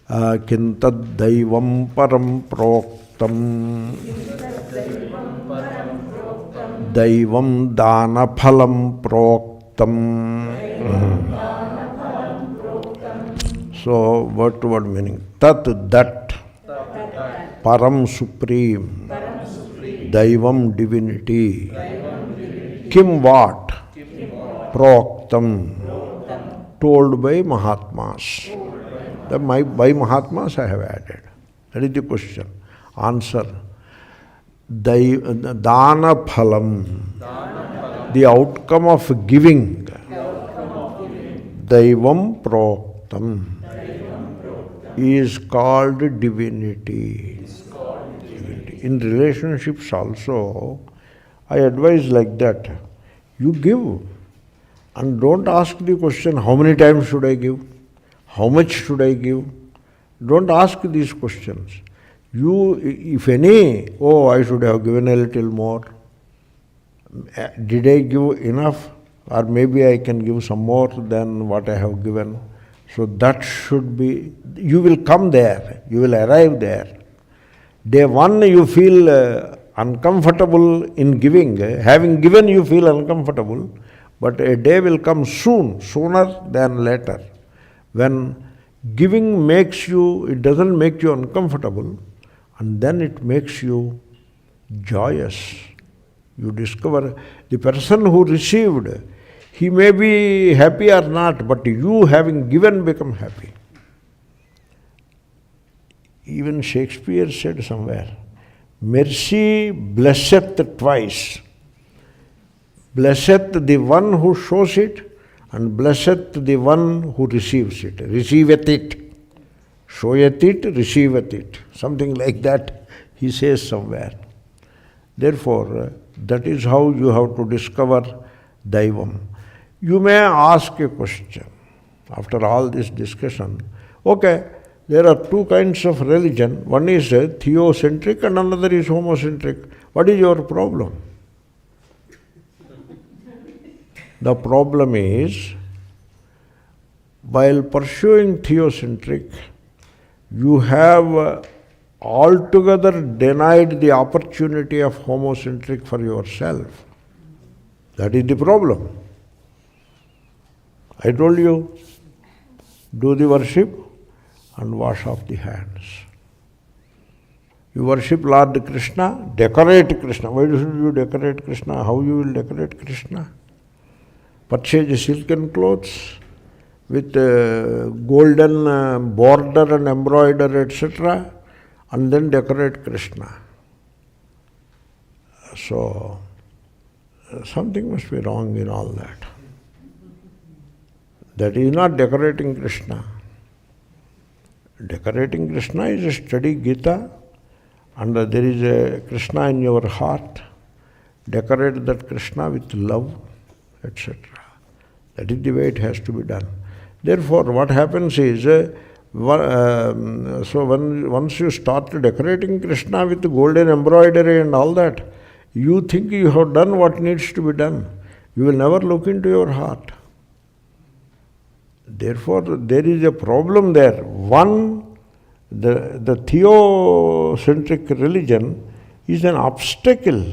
Kim taddaivaṃ paraṃ proktaṃ daivaṃ dānaphalam proktaṃ. So, word to word meaning. That, paraṃ supreme, daivaṃ divinity, kim what? Proktaṃ, told by Mahatmas. By Mahatmas I have added. That is the question. Answer. Dānaphalam, the outcome of giving. Daivaṃ proktaṃ is called divinity. In relationships also, I advise like that. You give. And don't ask the question, how many times should I give? How much should I give? Don't ask these questions. You, if any, I should have given a little more. Did I give enough? Or maybe I can give some more than what I have given. So that should be, you will come there, you will arrive there. Day one you feel uncomfortable in giving. Having given you feel uncomfortable, but a day will come soon, sooner than later, when giving makes you, it doesn't make you uncomfortable, and then it makes you joyous. You discover the person who received, he may be happy or not, but you having given become happy. Even Shakespeare said somewhere, mercy blesseth twice. Blesseth the one who shows it, and blesseth the one who receives it. Receiveth it. Showeth it, receiveth it. Something like that he says somewhere. Therefore, that is how you have to discover daivaṃ. You may ask a question after all this discussion. Okay, there are two kinds of religion. One is theocentric and another is homocentric. What is your problem? The problem is, while pursuing theocentric, you have altogether denied the opportunity of homocentric for yourself. That is the problem. I told you, do the worship and wash off the hands. You worship Lord Krishna, decorate Krishna. Why should you decorate Krishna? How you will decorate Krishna? Purchase silken clothes with golden border and embroider, etc., and then decorate Krishna. So, something must be wrong in all that. That is not decorating Krishna. Decorating Krishna is a study Gita, and there is a Krishna in your heart. Decorate that Krishna with love, etc. That is the way it has to be done. Therefore, what happens is, once you start decorating Krishna with golden embroidery and all that, you think you have done what needs to be done. You will never look into your heart. Therefore, there is a problem there. One, the theocentric religion is an obstacle.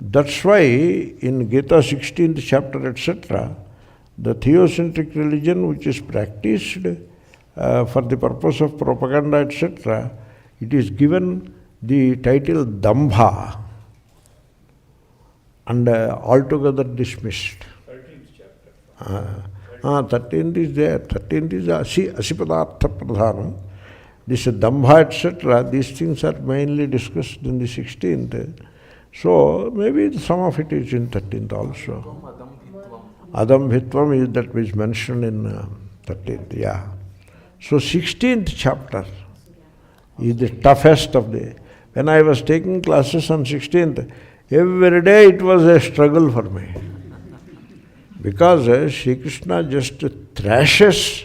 That's why in Gita 16th chapter, etc., the theocentric religion which is practiced for the purpose of propaganda, etc., it is given the title Dambha, and altogether dismissed. 13th is there. 13th is asipadartha pradhanam. This dambha, etc., these things are mainly discussed in the 16th. So maybe some of it is in 13th also. Adambhitvam is that which is mentioned in 13th, yeah. So 16th chapter is the toughest of the... When I was taking classes on 16th, every day it was a struggle for me. Because Sri Krishna just thrashes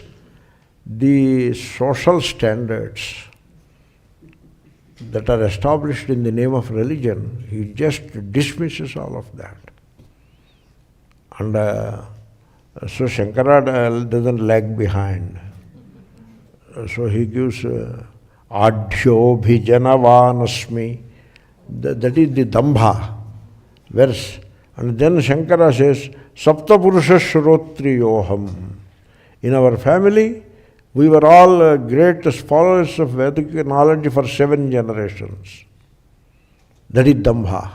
the social standards that are established in the name of religion. He just dismisses all of that. And so Shankara doesn't lag behind. So he gives Adhyo Bhijanavanasmi. That is the dambha verse. And then Shankara says, Saptapurusha Shrotriyoham. In our family, we were all great followers of Vedic knowledge for 7 generations. That is dambha.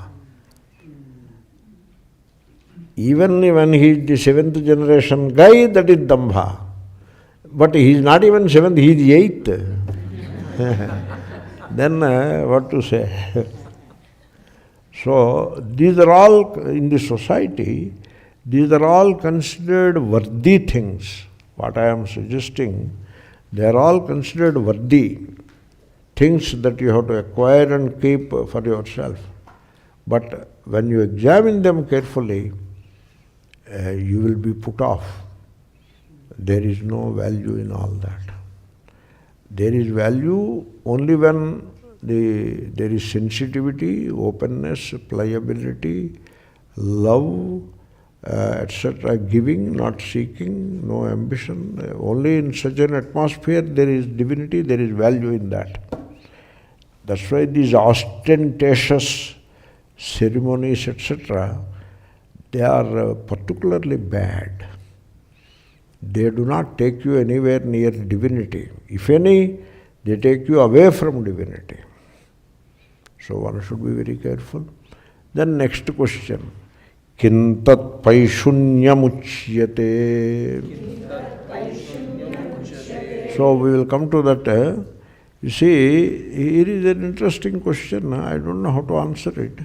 Even when he is the 7th generation guy, that is dambha. But he is not even 7th, he is 8th. Then what to say? So these are all, in the society, these are all considered worthy things. What I am suggesting, they are all considered worthy things that you have to acquire and keep for yourself. But when you examine them carefully, you will be put off. There is no value in all that. There is value only when there is sensitivity, openness, pliability, love, etc., giving, not seeking, no ambition. Only in such an atmosphere there is divinity, there is value in that. That's why these ostentatious ceremonies, etc., they are particularly bad. They do not take you anywhere near divinity. If any, they take you away from divinity. So one should be very careful. Then next question. Kim tatpaiśunyamucyate. So we will come to that. You see, here is an interesting question. I don't know how to answer it.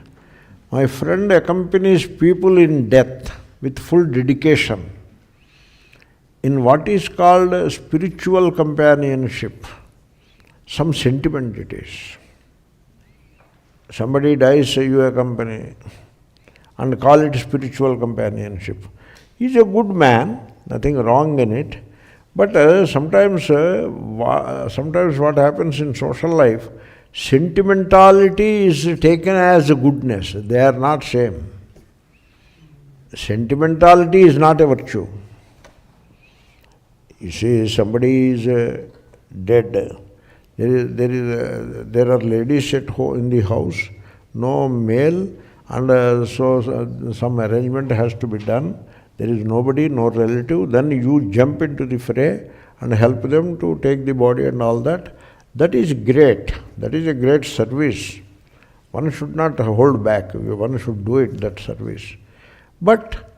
My friend accompanies people in death with full dedication in what is called spiritual companionship. Some sentiment it is. Somebody dies, you accompany, and call it spiritual companionship. He is a good man, nothing wrong in it, but sometimes what happens in social life, sentimentality is taken as a goodness. They are not same. Sentimentality is not a virtue. You see, somebody is dead. There are ladies at home in the house, no male, and so some arrangement has to be done. There is nobody, no relative. Then you jump into the fray and help them to take the body and all that. That is great. That is a great service. One should not hold back. One should do it, that service. But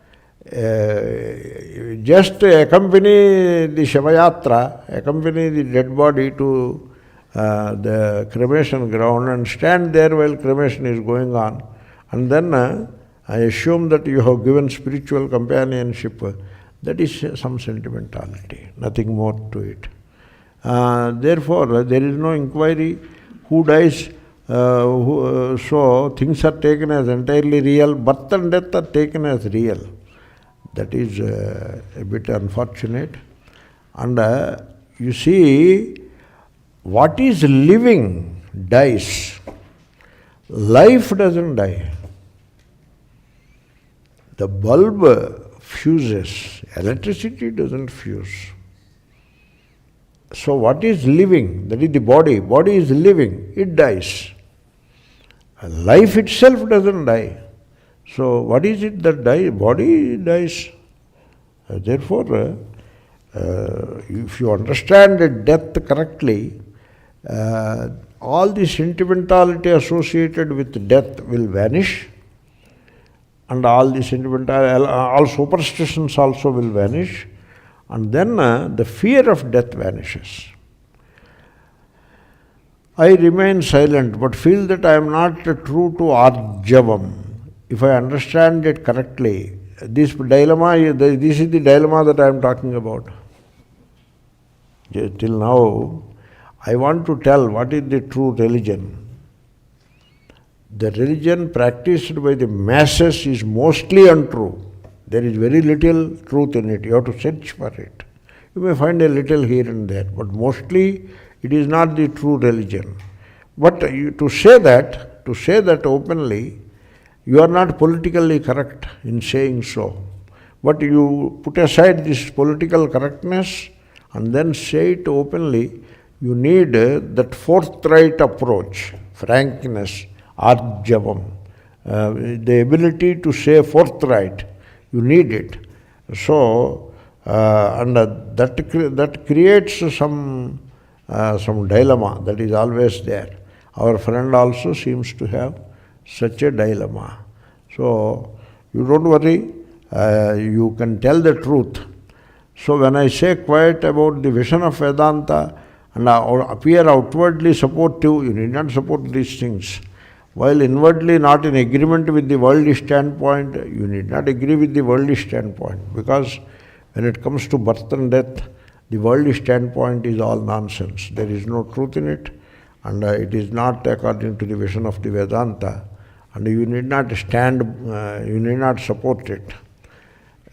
just accompany the Shavayatra, accompany the dead body to the cremation ground and stand there while cremation is going on, and then I assume that you have given spiritual companionship. That is some sentimentality, nothing more to it. Therefore, there is no inquiry who dies, so things are taken as entirely real. Birth and death are taken as real. That is a bit unfortunate. And you see, what is living dies. Life doesn't die. The bulb fuses. Electricity doesn't fuse. So what is living? That is the body. Body is living. It dies. Life itself doesn't die. So what is it that dies? Body dies. Therefore, if you understand death correctly, all the sentimentality associated with death will vanish, and all the all superstitions also will vanish, and then the fear of death vanishes. I remain silent but feel that I am not true to arjavam. If I understand it correctly, this dilemma, this is the dilemma that I am talking about. Till now, I want to tell what is the true religion. The religion practiced by the masses is mostly untrue. There is very little truth in it. You have to search for it. You may find a little here and there, but mostly it is not the true religion. But to say that openly, you are not politically correct in saying so. But you put aside this political correctness and then say it openly. You need that forthright approach, frankness, arjavam, the ability to say forthright. You need it. So, and that creates some dilemma that is always there. Our friend also seems to have such a dilemma. So, you don't worry, you can tell the truth. So, when I say quiet about the vision of Vedanta and appear outwardly supportive, you need not support these things. While inwardly not in agreement with the worldly standpoint, you need not agree with the worldly standpoint, because when it comes to birth and death, the worldly standpoint is all nonsense. There is no truth in it, and it is not according to the vision of the Vedanta, and you need not you need not support it.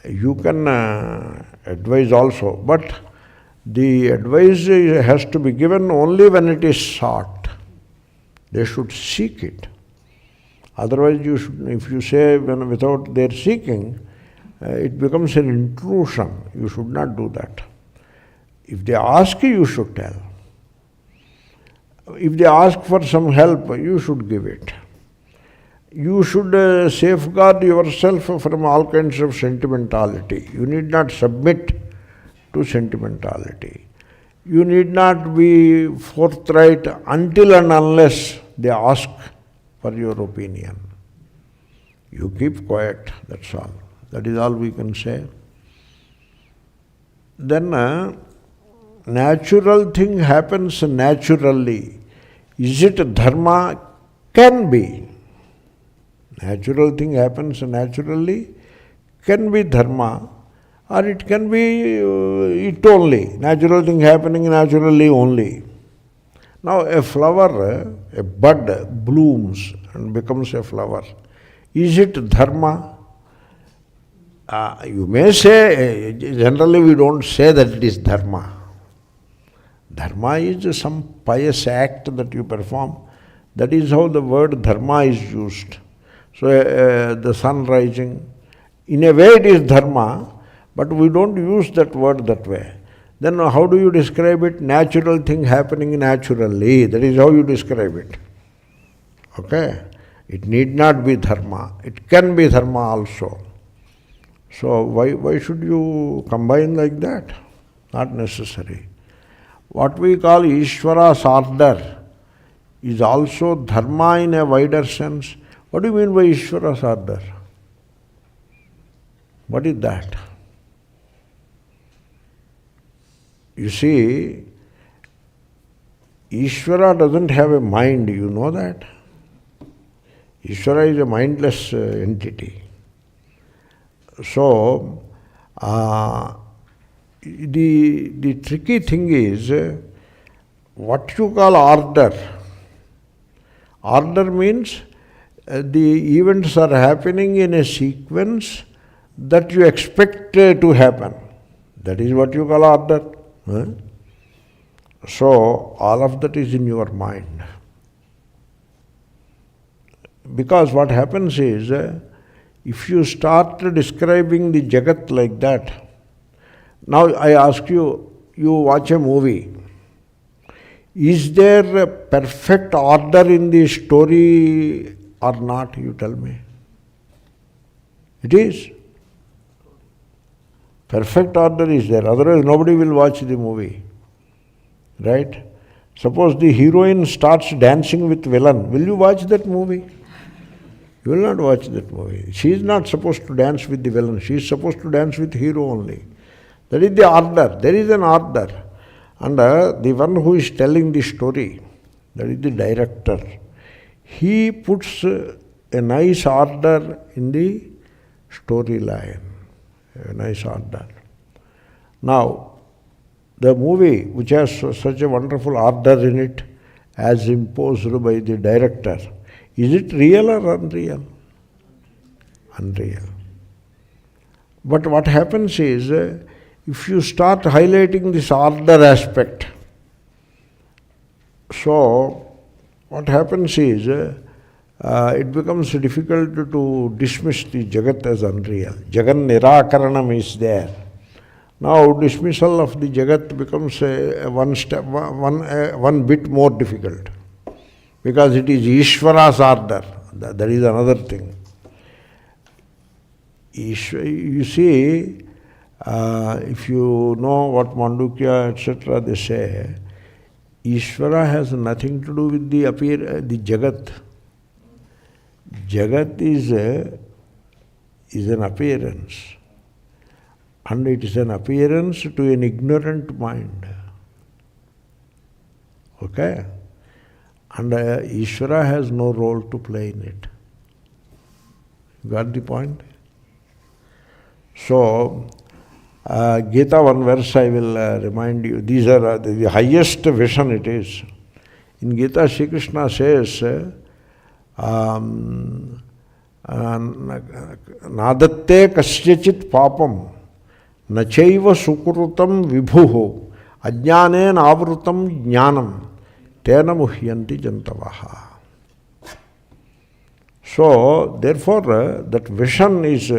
You can advise also, but the advice has to be given only when it is sought. They should seek it. Otherwise, if you say without their seeking, it becomes an intrusion. You should not do that. If they ask you, you should tell. If they ask for some help, you should give it. You should safeguard yourself from all kinds of sentimentality. You need not submit to sentimentality. You need not be forthright until and unless they ask for your opinion. You keep quiet, that's all. That is all we can say. Then natural thing happens naturally. Is it dharma? Can be. Natural thing happens naturally, can be dharma, or it can be it only. Natural thing happening naturally only. Now a flower, a bud blooms and becomes a flower. Is it dharma? You may say, generally we don't say that it is dharma. Dharma is some pious act that you perform. That is how the word dharma is used. So the sun rising, in a way it is dharma, but we don't use that word that way. Then how do you describe it? Natural thing happening naturally. That is how you describe it. Okay? It need not be dharma. It can be dharma also. So why should you combine like that? Not necessary. What we call Ishvara's order is also dharma in a wider sense. What do you mean by Ishvara's order? What is that? You see, Ishvara doesn't have a mind, you know that? Ishvara is a mindless entity. So, the tricky thing is, what you call order. Order means the events are happening in a sequence that you expect to happen. That is what you call order. So, all of that is in your mind. Because what happens is, if you start describing the Jagat like that, now I ask you, you watch a movie. Is there a perfect order in the story or not? You tell me. It is. Perfect order is there, otherwise nobody will watch the movie. Right? Suppose the heroine starts dancing with villain, will you watch that movie? You will not watch that movie. She is not supposed to dance with the villain. She is supposed to dance with hero only. That is the order. There is an order. And the one who is telling the story, that is the director, he puts a nice order in the storyline. A nice order. Now, the movie which has such a wonderful order in it, as imposed by the director, is it real or unreal? Unreal. But what happens is, if you start highlighting this order aspect, so what happens is, it becomes difficult to dismiss the Jagat as unreal. Jagan Nirakaranam is there. Now dismissal of the Jagat becomes one bit more difficult, because it is Ishvara's order. That is another thing. You see, if you know what Mandukya, etc., they say, Ishvara has nothing to do with the Jagat. Jagat is an appearance. And it is an appearance to an ignorant mind. Okay? And Ishvara has no role to play in it. Got the point? So, Gita, one verse I will remind you. These are the highest vision it is. In Gita, Sri Krishna says, Nadatte kasyachit papam nachaiva sukrutam vibhuho ajñānen āvrutam jnānam tena muhyanti jantavaha. So, therefore, that vision is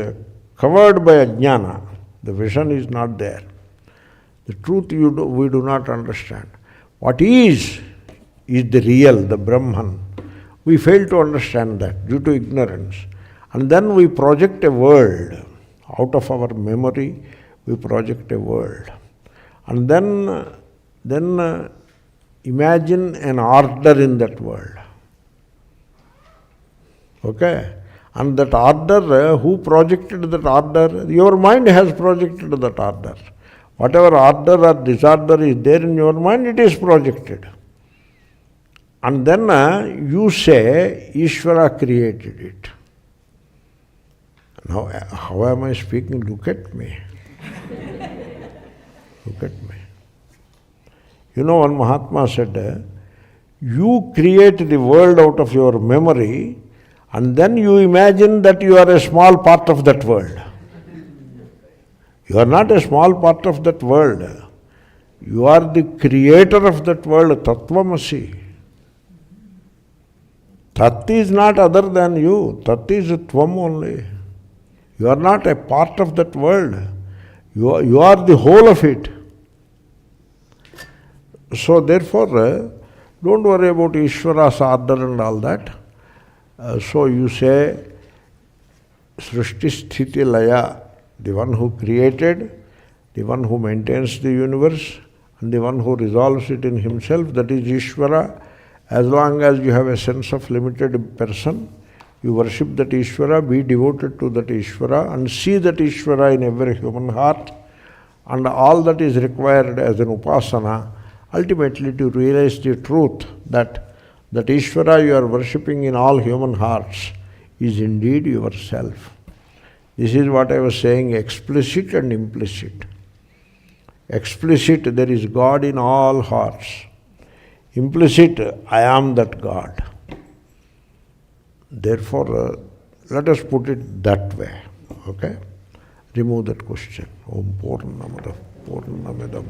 covered by ajnana. The vision is not there. The truth we do not understand. What is the real, the Brahman. We fail to understand that due to ignorance. And then we project a world. Out of our memory, we project a world. And then imagine an order in that world. Okay? And that order, who projected that order? Your mind has projected that order. Whatever order or disorder is there in your mind, it is projected. And then you say, Ishvara created it. Now, how am I speaking? Look at me. Look at me. You know, one Mahatma said, you create the world out of your memory, and then you imagine that you are a small part of that world. You are not a small part of that world. You are the creator of that world, Tattvamasi. Tat is not other than you. Tat is Tvam only. You are not a part of that world. You are the whole of it. So therefore, don't worry about Ishvara's order and all that. So you say, Srishti Sthiti Laya, the one who created, the one who maintains the universe, and the one who resolves it in himself, that is Ishvara. As long as you have a sense of limited person, you worship that Ishvara, be devoted to that Ishvara, and see that Ishvara in every human heart, and all that is required as an upasana, ultimately to realize the truth that Ishvara you are worshipping in all human hearts is indeed yourself. This is what I was saying, explicit and implicit. Explicit, there is God in all hearts. Implicit, I am that God. Therefore, let us put it that way. Okay? Remove that question. Om Purnamada Purnamidam